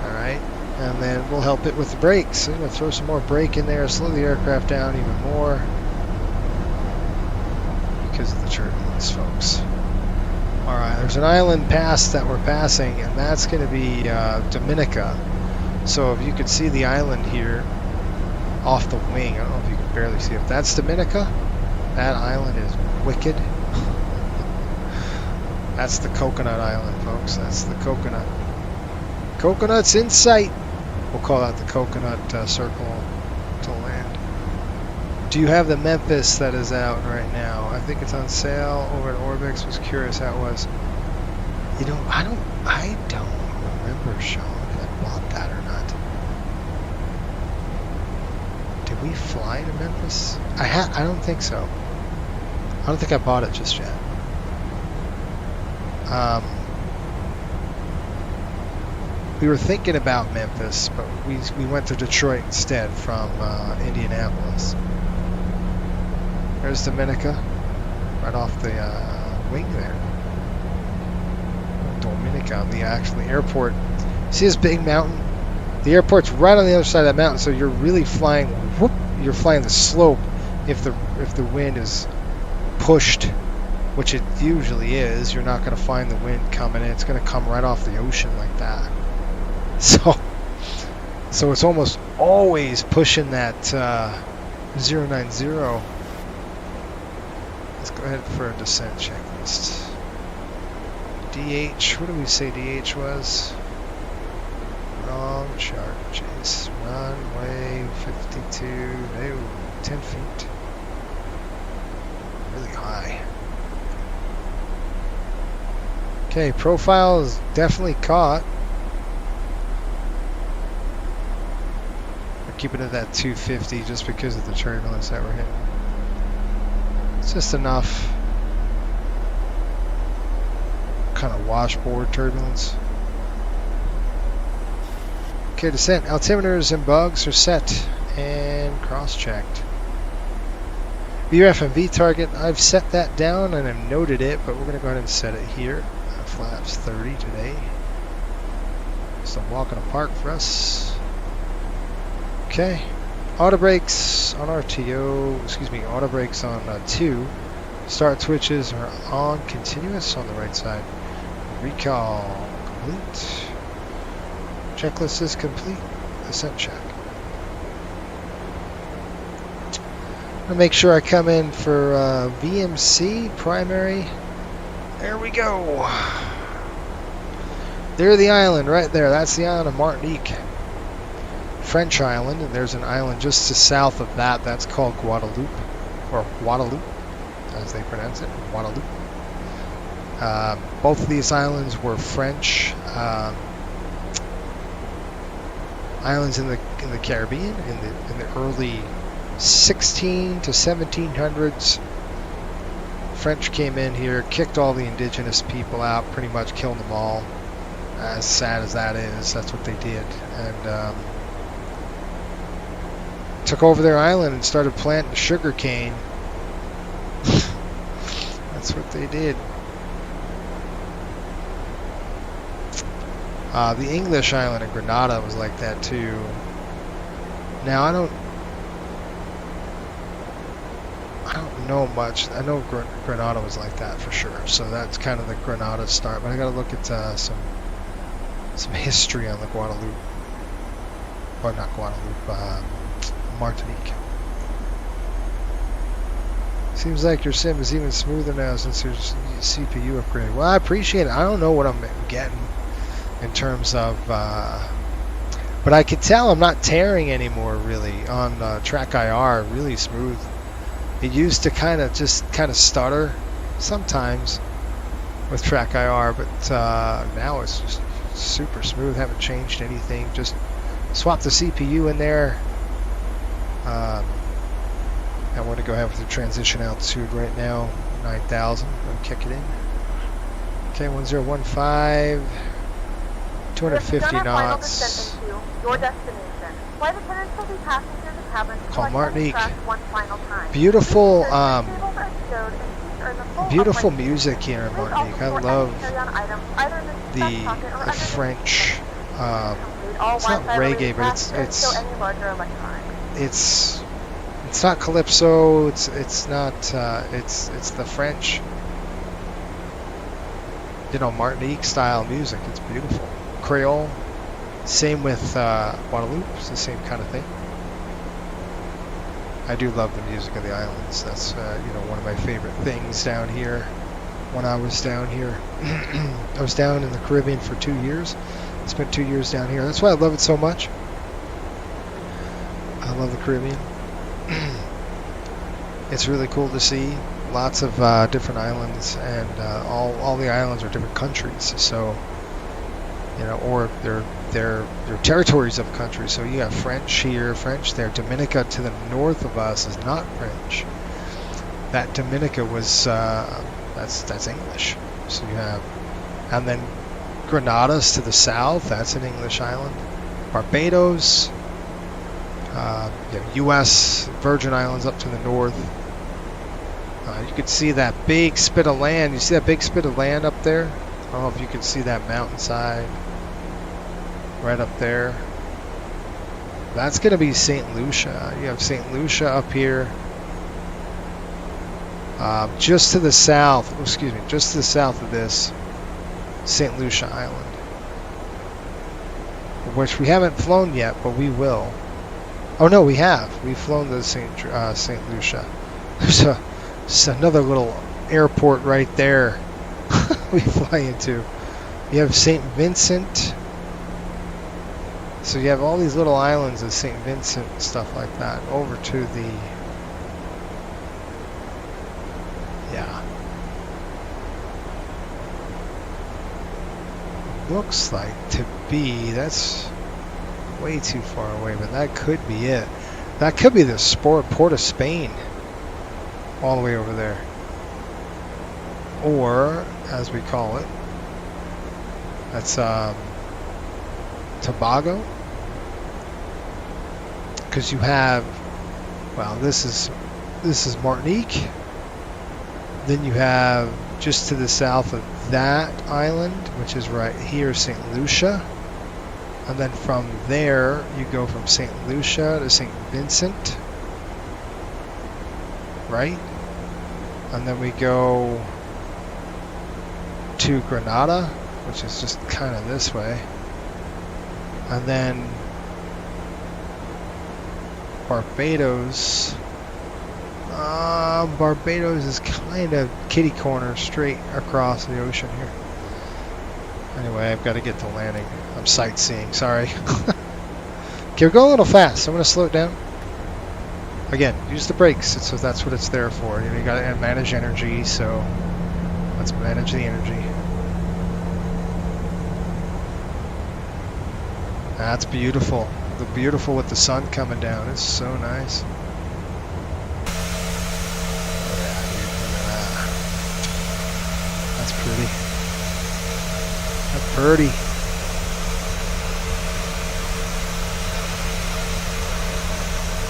Alright, and then we'll help it with the brakes. So I'm going to throw some more brake in there, slow the aircraft down even more because of the turbulence, folks. Alright, there's an island pass that we're passing, and that's going to be Dominica. So if you could see the island here off the wing, I don't know if you can barely see it. That's Dominica. That island is wicked. That's the coconut island, folks. That's the coconut. Coconuts in sight. We'll call that the coconut circle to land. Do you have the Memphis that is out right now? I think it's on sale over at Orbix. Was curious how it was. You know, I don't remember, Sean, if I bought that or not. Did we fly to Memphis? I don't think so. I don't think I bought it just yet. We were thinking about Memphis, but we went to Detroit instead from Indianapolis. There's Dominica, right off the wing there. Dominica, the actual airport. See this big mountain? The airport's right on the other side of that mountain, so you're really flying. Whoop, you're flying the slope. If the wind is pushed, which it usually is, you're not going to find the wind coming in. It's going to come right off the ocean like that. So it's almost always pushing that 090. Let's go ahead for a descent checklist. DH, what did we say DH was? Wrong chart, Chase. Runway 52, no, 10 feet. Really high. Okay, profile is definitely caught. We're keeping it at 250 just because of the turbulence that we're hitting. It's just enough kind of washboard turbulence. Okay, descent. Altimeters and bugs are set and cross-checked. VRF and V target, I've set that down and I've noted it, but we're going to go ahead and set it here. Flaps 30 today. Just a walk in the park for us. Okay. Auto brakes on RTO, auto brakes on 2. Start switches are on continuous on the right side. Recall complete. Checklist is complete. Ascent check. I'm gonna make sure I come in for VMC primary. There we go. There's the island right there. That's the island of Martinique. French island, and there's an island just to south of that. That's called Guadeloupe, or Guadeloupe. as they pronounce it, Guadeloupe. Both of these islands were French islands in the Caribbean in the early 16 to 1700s. French came in here, kicked all the indigenous people out, pretty much killed them all. As sad as that is, that's what they did, and took over their island and started planting sugar cane. That's what they did. The English island of Grenada was like that too. Now I don't know much. I know Grenada was like that for sure. So that's kind of the Grenada start. But I got to look at some history on the Guadeloupe, or not Guadeloupe, Martinique. Seems like your sim is even smoother now since your CPU upgrade. Well, I appreciate it. I don't know what I'm getting in terms of, but I could tell I'm not tearing anymore really on Track IR. Really smooth. It used to kind of stutter sometimes with Track IR, but now it's just super smooth. Haven't changed anything. Just swapped the CPU in there. I want to go ahead with the transition altitude right now, 9,000. I'm gonna kick it in. Okay, 1015, 250 knots. Your destination. Flight attendants will be passing through the cabin to Call Martinique. one final time. Beautiful, Beautiful beautiful music here in Martinique. I love the French. It's not reggae, but it's not calypso. It's not. It's the French. You know, Martinique style music. It's beautiful. Creole. Same with Guadeloupe. It's the same kind of thing. I do love the music of the islands. That's one of my favorite things down here. When I was down here, I was down in the Caribbean for 2 years. I spent 2 years down here. That's why I love it so much. I love the Caribbean. It's really cool to see. Lots of different islands, and all the islands are different countries. So, or they're territories of countries. So you have French here, French there. Dominica to the north of us is not French. That Dominica was that's English. So you have, and then Grenada's to the south. That's an English island. Barbados, U.S. Virgin Islands up to the north. You could see that big spit of land. You see that big spit of land up there? I don't know if you can see that mountainside right up there. That's going to be St. Lucia. You have St. Lucia up here. Just to the south, just to the south of this, St. Lucia Island, which we haven't flown yet, but we will. Oh no, we have. We've flown to St. Lucia. There's another little airport right there we fly into. You have St. Vincent. So you have all these little islands of St. Vincent and stuff like that over to the, looks like to be, that's way too far away, but that could be it. That could be the Port of Spain all the way over there. Or, as we call it, that's Tobago. Because you have, well, this is Martinique. Then you have just to the south of that island, which is right here, St. Lucia. And then from there, you go from St. Lucia to St. Vincent, right? And then we go to Grenada, which is just kind of this way. And then Barbados. Barbados is kind of kitty corner straight across the ocean here. Anyway, I've got to get to landing. I'm sightseeing, sorry. Okay, we're going a little fast, so I'm going to slow it down. again, use the brakes. That's what it's there for. You know, you got to manage energy, so let's manage the energy. That's beautiful. The beautiful with the sun coming down. It's so nice. Yeah, dude, look at that. That's pretty. That's pretty.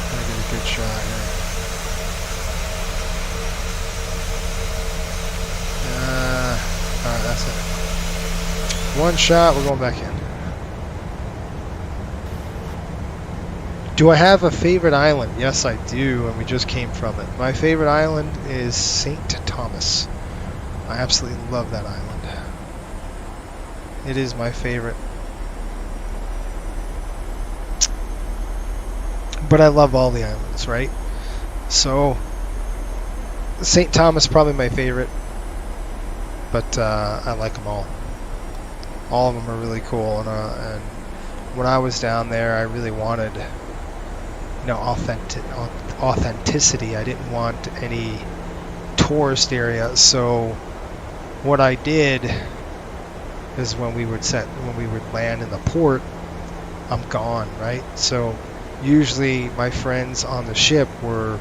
I get a good shot here. Alright, that's it. One shot, we're going back in. Do I have a favorite island? Yes, I do, and we just came from it. My favorite island is St. Thomas. I absolutely love that island. It is my favorite. But I love all the islands, right? So, St. Thomas probably my favorite, but I like them all. All of them are really cool, and when I was down there, I really wanted, you know, authenticity. I didn't want any tourist area. So what I did is when we would land in the port, I'm gone, right? So usually my friends on the ship were,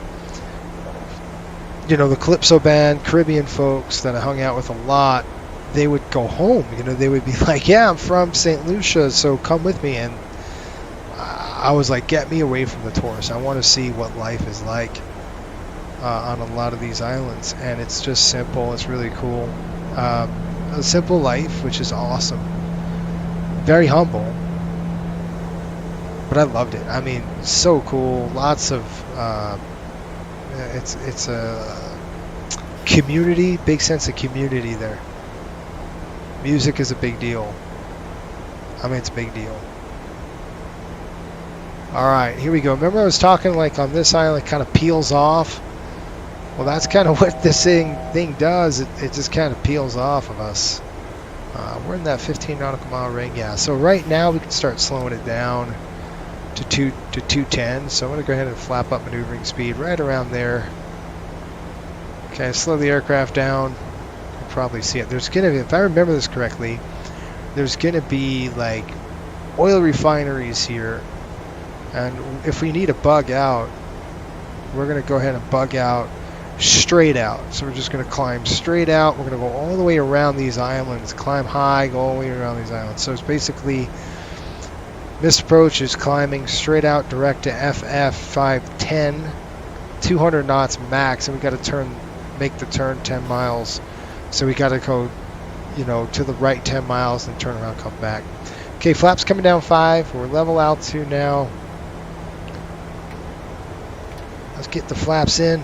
you know, the Calypso band, Caribbean folks that I hung out with a lot. They would go home, you know, they would be like, yeah, I'm from St. Lucia, so come with me. And I was like, get me away from the tourists. I want to see what life is like on a lot of these islands. And it's just simple. It's really cool. A simple life, which is awesome. Very humble. But I loved it. I mean, so cool. Lots of... it's a community, big sense of community there. Music is a big deal. I mean, it's a big deal. Alright, here we go. Remember I was talking like on this island it kind of peels off? Well, that's kind of what this thing does. It just kind of peels off of us. We're in that 15 nautical mile ring. Yeah, so right now we can start slowing it down to 210. So I'm going to go ahead and flap up maneuvering speed right around there. Okay, slow the aircraft down. You'll probably see it. There's going to be, if I remember this correctly, there's going to be like oil refineries here. And if we need to bug out, we're going to go ahead and bug out straight out. So we're just going to climb straight out. We're going to go all the way around these islands, climb high, go all the way around these islands. So it's basically, this approach is climbing straight out direct to FF 510, 200 knots max, and we got to make the turn 10 miles. So we got to go, you know, to the right 10 miles and turn around, come back. Okay, flaps coming down 5. We're level altitude now. Let's get the flaps in.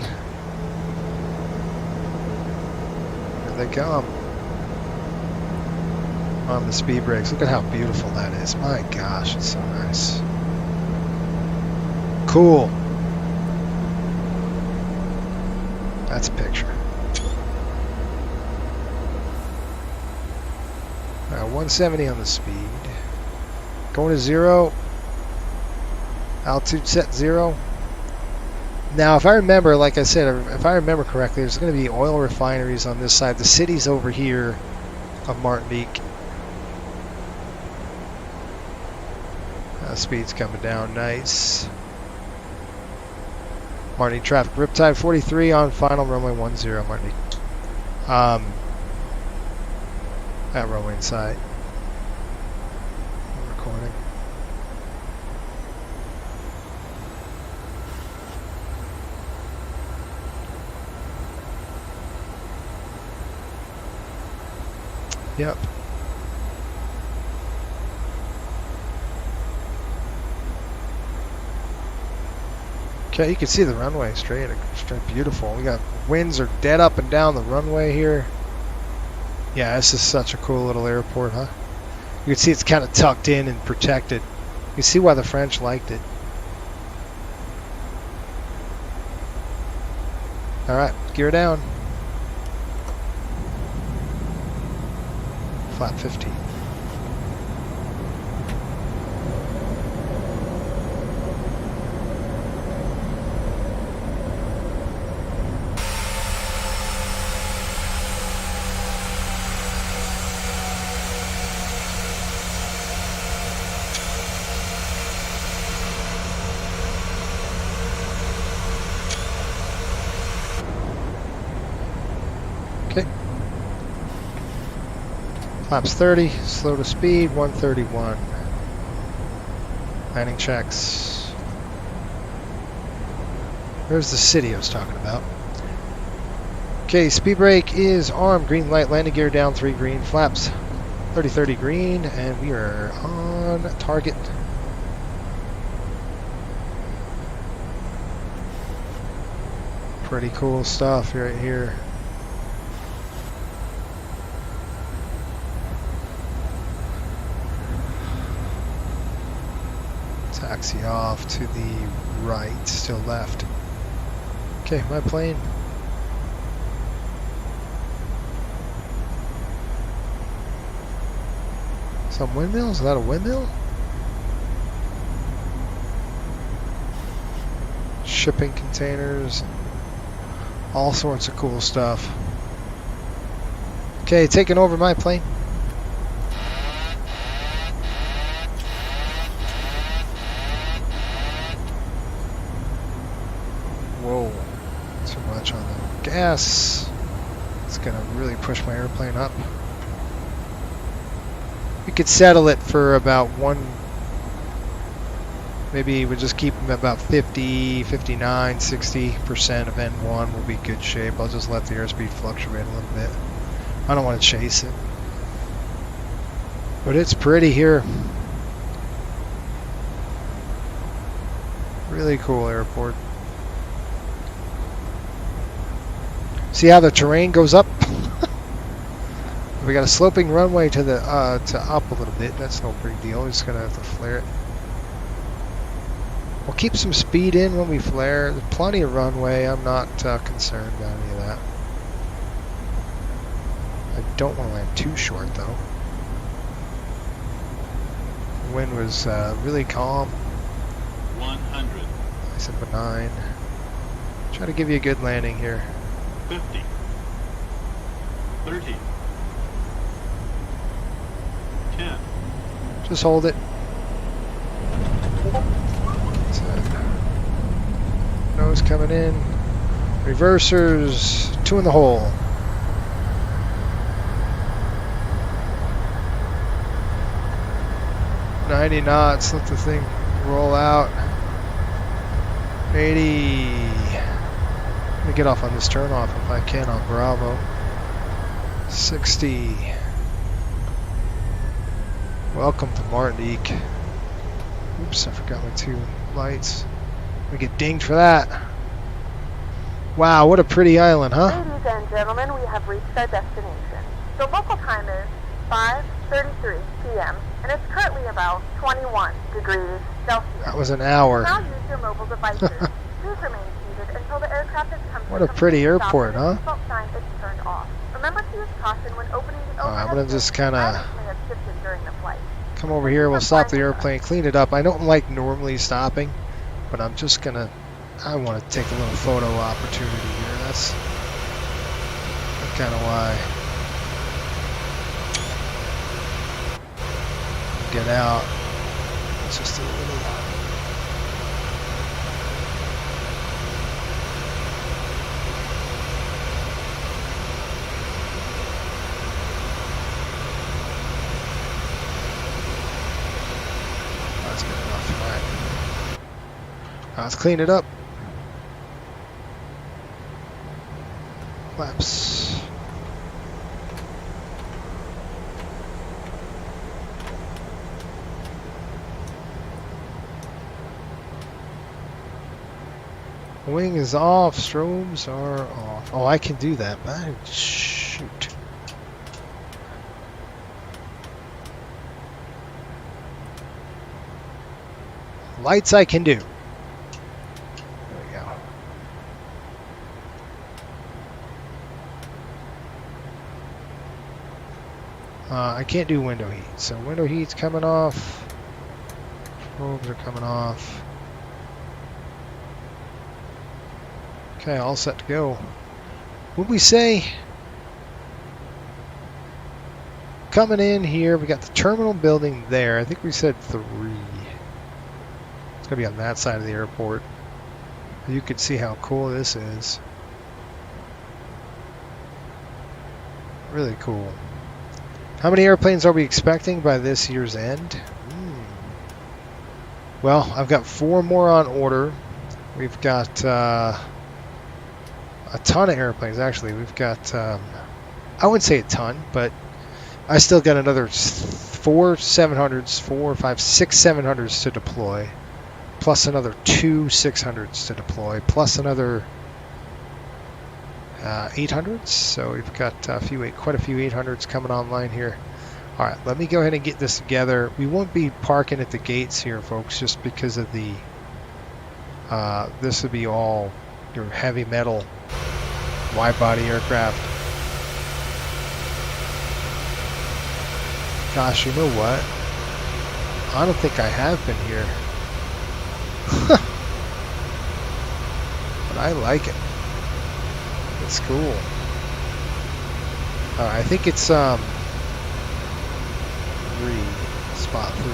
Here they come. On the speed brakes. Look at how beautiful that is. My gosh, it's so nice. Cool. That's a picture. Alright, 170 on the speed. Going to 0. Altitude set 0. Now, if I remember, like I said, if I remember correctly, there's going to be oil refineries on this side. The city's over here of Martinique. Speed's coming down nice. Martinique traffic. Riptide 43 on final runway 10, Martinique. At runway inside. I'm recording. Yep. Okay, you can see the runway straight beautiful. We got winds are dead up and down the runway here. Yeah, this is such a cool little airport, huh? You can see it's kind of tucked in and protected. You can see why the French liked it. Alright, gear down. Flat 15. Flaps 30, slow to speed, 131. Landing checks. There's the city I was talking about. Okay, speed brake is armed, green light, landing gear down, 3 green, flaps 30 green, and we are on target. Pretty cool stuff right here. Taxi off to the right, still left. Okay, my plane. Some windmill? Is that a windmill? Shipping containers. All sorts of cool stuff. Okay, taking over my plane. Whoa, too much on the gas. It's gonna really push my airplane up. We could settle it for about maybe we'll just keep them about 50, 59, 60% of N1 will be good shape. I'll just let the airspeed fluctuate a little bit. I don't want to chase it. But it's pretty here. Really cool airport. See how the terrain goes up? We got a sloping runway to the to up a little bit. That's no big deal. We're just gonna have to flare it. We'll keep some speed in when we flare. There's plenty of runway. I'm not concerned about any of that. I don't want to land too short though. The wind was really calm. 100. Nice and benign. Try to give you a good landing here. 50. 30. 10. Just hold it. Nose coming in. Reversers. 2 in the hole. "90 knots. Let the thing roll out. 80. Let me get off on this turnoff if I can on Bravo. 60. Welcome to Martinique. Oops, I forgot my 2 lights. We get dinged for that. Wow, what a pretty island, huh? Ladies and gentlemen, we have reached our destination. The local time is 5:33 p.m. and it's currently about 21 degrees Celsius. That was an hour. Now use your mobile devices. Please remain seated until the aircraft has come to What a pretty airport, huh? The seatbelt sign is turned off. Remember to use caution when opening the I'm overhead gonna just bin. kinda Items may have shifted during the flight. come over here. We'll stop the airplane, clean it up. I don't like normally stopping, but I'm just gonna. I want to take a little photo opportunity here. That's kind of why. Get out. It's just a little. That's good enough. All right. Let's clean it up. Flaps. Wing is off, strobes are off. Oh, I can do that, but shoot. Lights I can do. There we go. I can't do window heat, so window heat's coming off. Strobes are coming off. Okay, all set to go. What we say? Coming in here, we got the terminal building there. I think we said 3. It's gonna be on that side of the airport. You can see how cool this is. Really cool. How many airplanes are we expecting by this year's end? Well, I've got 4 more on order. We've got a ton of airplanes, actually. We've got, I wouldn't say a ton, but I still got another 4 700s, 4, 5, 6 700s to deploy, plus another 2 600s to deploy, plus another 800s. So we've got quite a few 800s coming online here. All right, let me go ahead and get this together. We won't be parking at the gates here, folks, just because of the, this would be all your heavy metal wide-body aircraft. Gosh, you know what? I don't think I have been here. But I like it. It's cool. I think it's, 3, spot 3.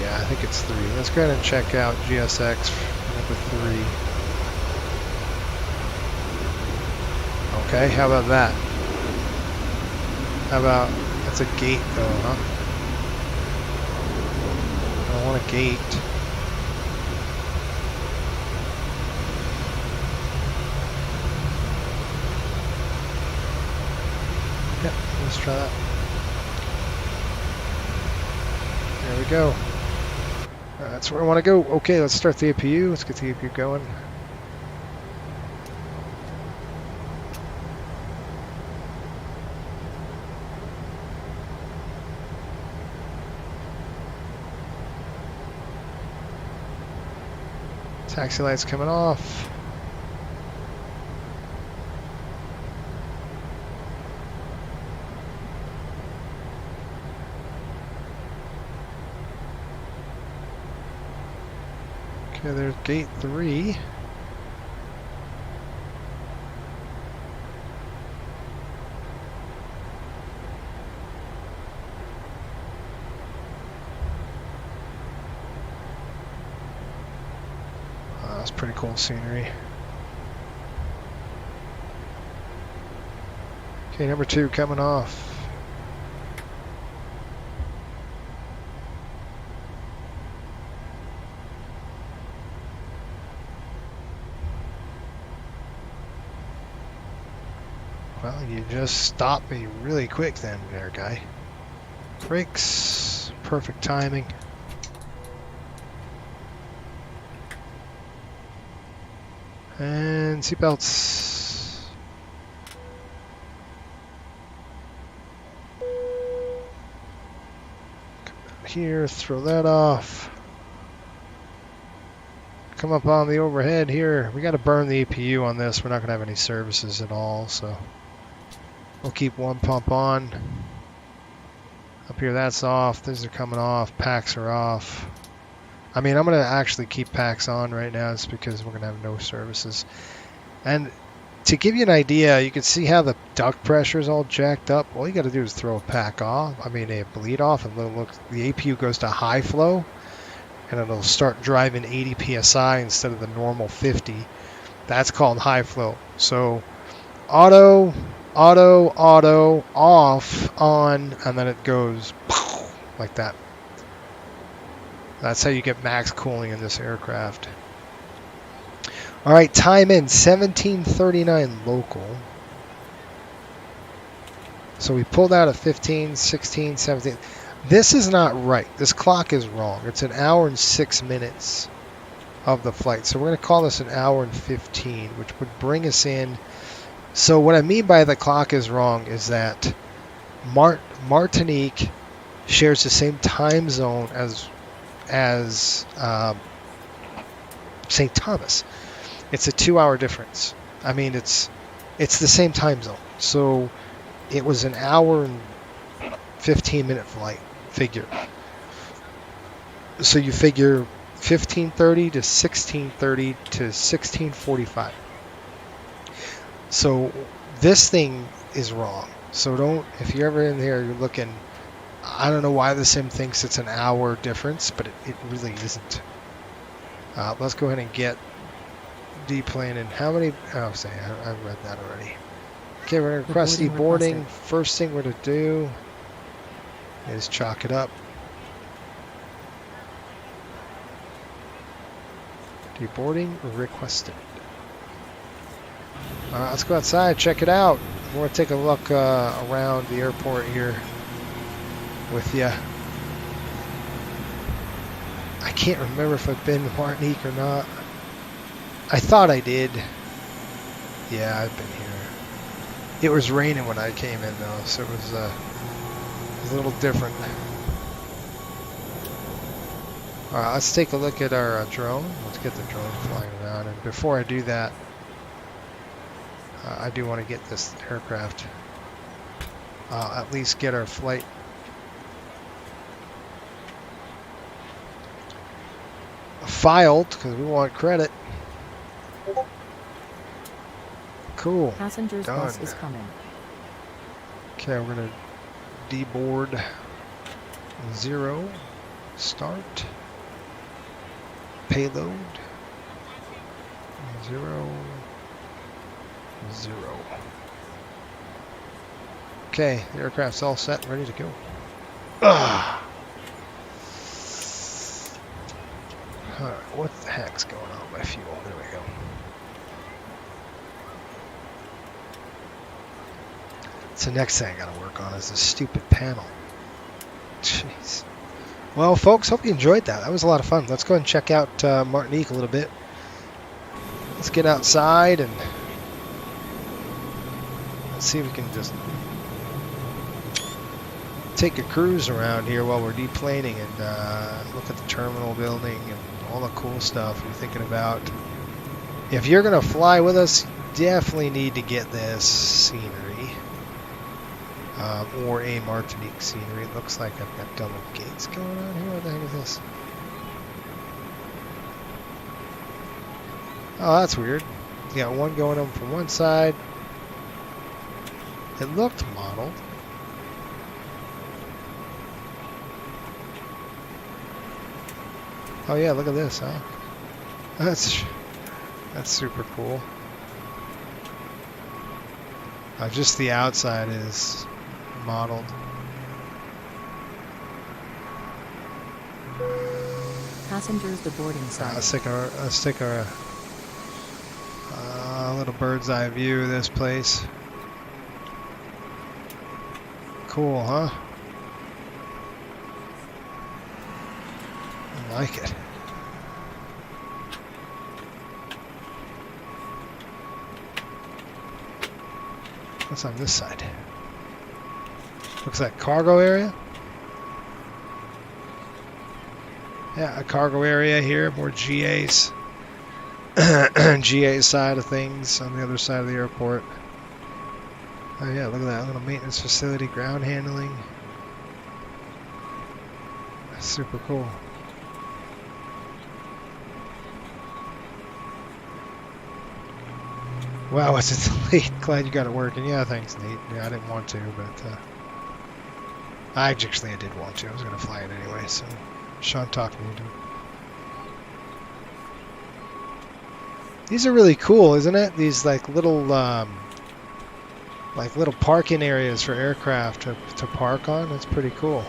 Yeah, I think it's 3. Let's go ahead and check out GSX number 3. Okay, how about that? How about, that's a gate though, huh? I don't want a gate. Yep, let's try that. There we go. That's where I want to go. Okay, let's start the APU. Let's get the APU going. Taxi lights coming off. Okay, there's gate 3. That's pretty cool scenery. Okay, number 2 coming off. Well, you just stopped me really quick then, there, guy. Brakes, perfect timing. And seatbelts. Come down here, throw that off. Come up on the overhead here. We got to burn the APU on this. We're not going to have any services at all, so we'll keep one pump on. Up here, that's off. These are coming off. Packs are off. I mean, I'm going to actually keep packs on right now. It's because we're going to have no services. And to give you an idea, you can see how the duct pressure is all jacked up. All you got to do is throw a pack off. I mean, a bleed off, and look, the APU goes to high flow, and it'll start driving 80 psi instead of the normal 50. That's called high flow. So auto, off, on, and then it goes like that. That's how you get max cooling in this aircraft. All right, time in 17:39 local. So we pulled out at 15, 16, 17. This is not right. This clock is wrong. It's an hour and 6 minutes of the flight. So we're going to call this an hour and 15, which would bring us in. So what I mean by the clock is wrong is that Martinique shares the same time zone as St. Thomas. It's a 2-hour difference. I mean, it's the same time zone. So it was an hour and 15-minute flight, figure. So you figure 15:30 to 16:30 to 16:45. So this thing is wrong. So don't, if you're ever in there, you're looking, I don't know why the sim thinks it's an hour difference, but it really isn't. Let's go ahead and get deplaning. How many? Oh, say I read that already. Okay, we're going to request Deboarding deboarding. requested. First thing we're going to do is chalk it up. Deboarding requested. Alright, let's go outside, check it out. We're going to take a look around the airport here with you. I can't remember if I've been to Martinique or not. I thought I did. Yeah, I've been here. It was raining when I came in though, so it was a little different. Alright, let's take a look at our drone. Let's get the drone flying around. And before I do that, I do want to get this aircraft. At least get our flight filed, because we want credit. Cool. Passengers Done. bus is coming. Okay, we're gonna deboard 0, start, payload 0, 0. Okay, the aircraft's all set and ready to go. Ugh. Alright, what the heck's going on with my fuel? There we go. So the next thing I gotta work on is this stupid panel. Jeez. Well, folks, hope you enjoyed that. That was a lot of fun. Let's go ahead and check out Martinique a little bit. Let's get outside and let's see if we can just take a cruise around here while we're deplaning and look at the terminal building and all the cool stuff we're thinking about. If you're gonna fly with us, definitely need to get this scenery. Or a Martinique scenery. It looks like I've got double gates going on here. What the heck is this? Oh, that's weird. You got one going on from one side. It looked modeled. Oh yeah, look at this, huh? That's super cool. Just the outside is modeled. Passengers the boarding side. Let's take a little bird's eye view of this place. Cool, huh? I like it. What's on this side? Looks like cargo area. Yeah, a cargo area here, more GAs. GA side of things on the other side of the airport. Oh yeah, look at that little maintenance facility, ground handling. That's super cool. Wow, it's late. Glad you got it working. Yeah, thanks, Nate. Yeah, I didn't want to, but I did want to. I was going to fly it anyway, so Sean talked me into it. These are really cool, isn't it? These like little parking areas for aircraft to park on. That's pretty cool.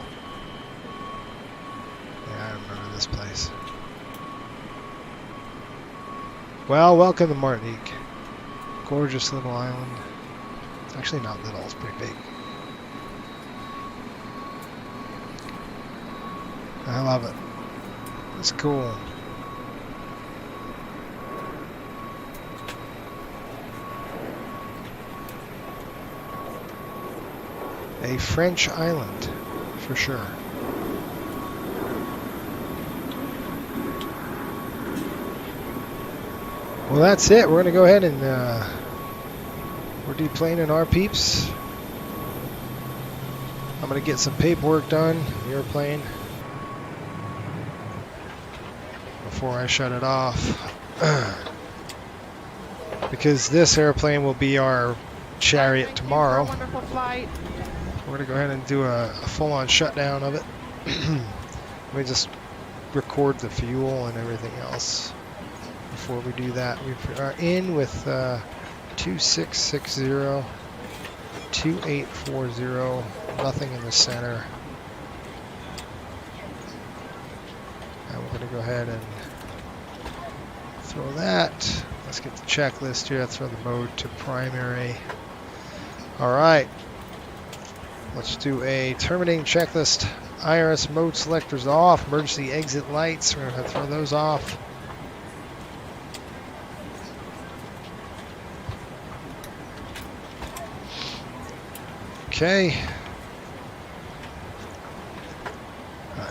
Yeah, I remember this place. Well, welcome to Martinique. Gorgeous little island. It's actually not little, it's pretty big. I love it. It's cool. A French island, for sure. Well, that's it. We're going to go ahead and we're deplaning our peeps. I'm going to get some paperwork done on the airplane before I shut it off. Because this airplane will be our chariot tomorrow. Wonderful flight. We're going to go ahead and do a full-on shutdown of it. We just record the fuel and everything else. Before we do that, we are in with 2660. 2840, nothing in the center. And we're going to go ahead and throw that. Let's get the checklist here. Throw the mode to primary. All right. Let's do a terminating checklist. IRS mode selectors off. Emergency exit lights. We're going to have to throw those off. Okay.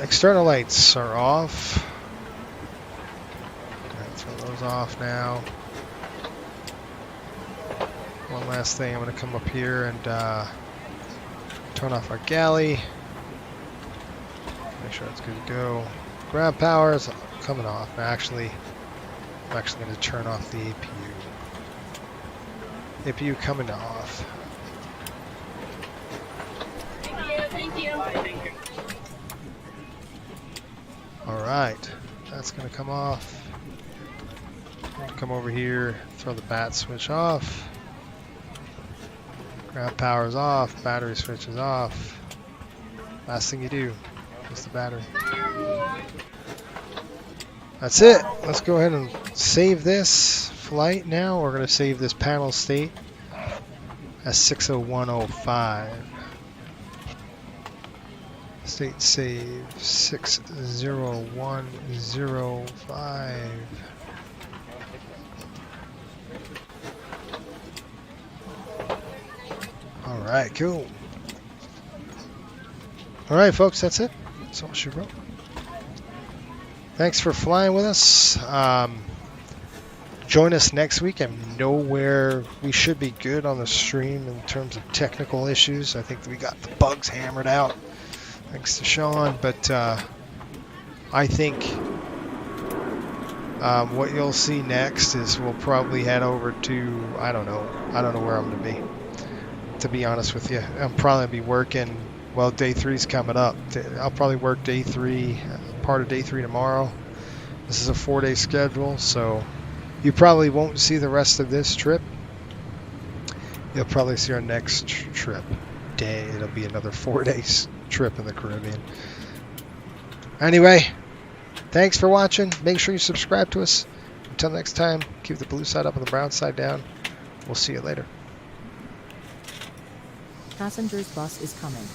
External lights are off. Throw those off now. One last thing, I'm going to come up here and turn off our galley. Make sure it's good to go. Ground power is coming off. I'm actually going to turn off the APU. APU coming off. Thank you. All right, that's going to come off. I'll come over here, throw the bat switch off. Ground power is off, battery switch is off. Last thing you do is the battery. That's it. Let's go ahead and save this flight now. We're going to save this panel state as 60105. State save 60105. All right, cool. All right, folks, that's it. That's all she wrote. Thanks for flying with us. Join us next week. I know where we should be good on the stream in terms of technical issues. I think we got the bugs hammered out. Thanks to Sean, but I think what you'll see next is we'll probably head over to, I don't know where I'm going to be, to be honest with you. I'm probably going to be working, well, day 3's coming up. I'll probably work day 3, part of day 3 tomorrow. This is a 4-day schedule, so you probably won't see the rest of this trip. You'll probably see our next trip day. It'll be another 4 days trip in the Caribbean. Anyway, thanks for watching. Make sure you subscribe to us. Until next time, keep the blue side up and the brown side down. We'll see you later. Passengers bus is coming.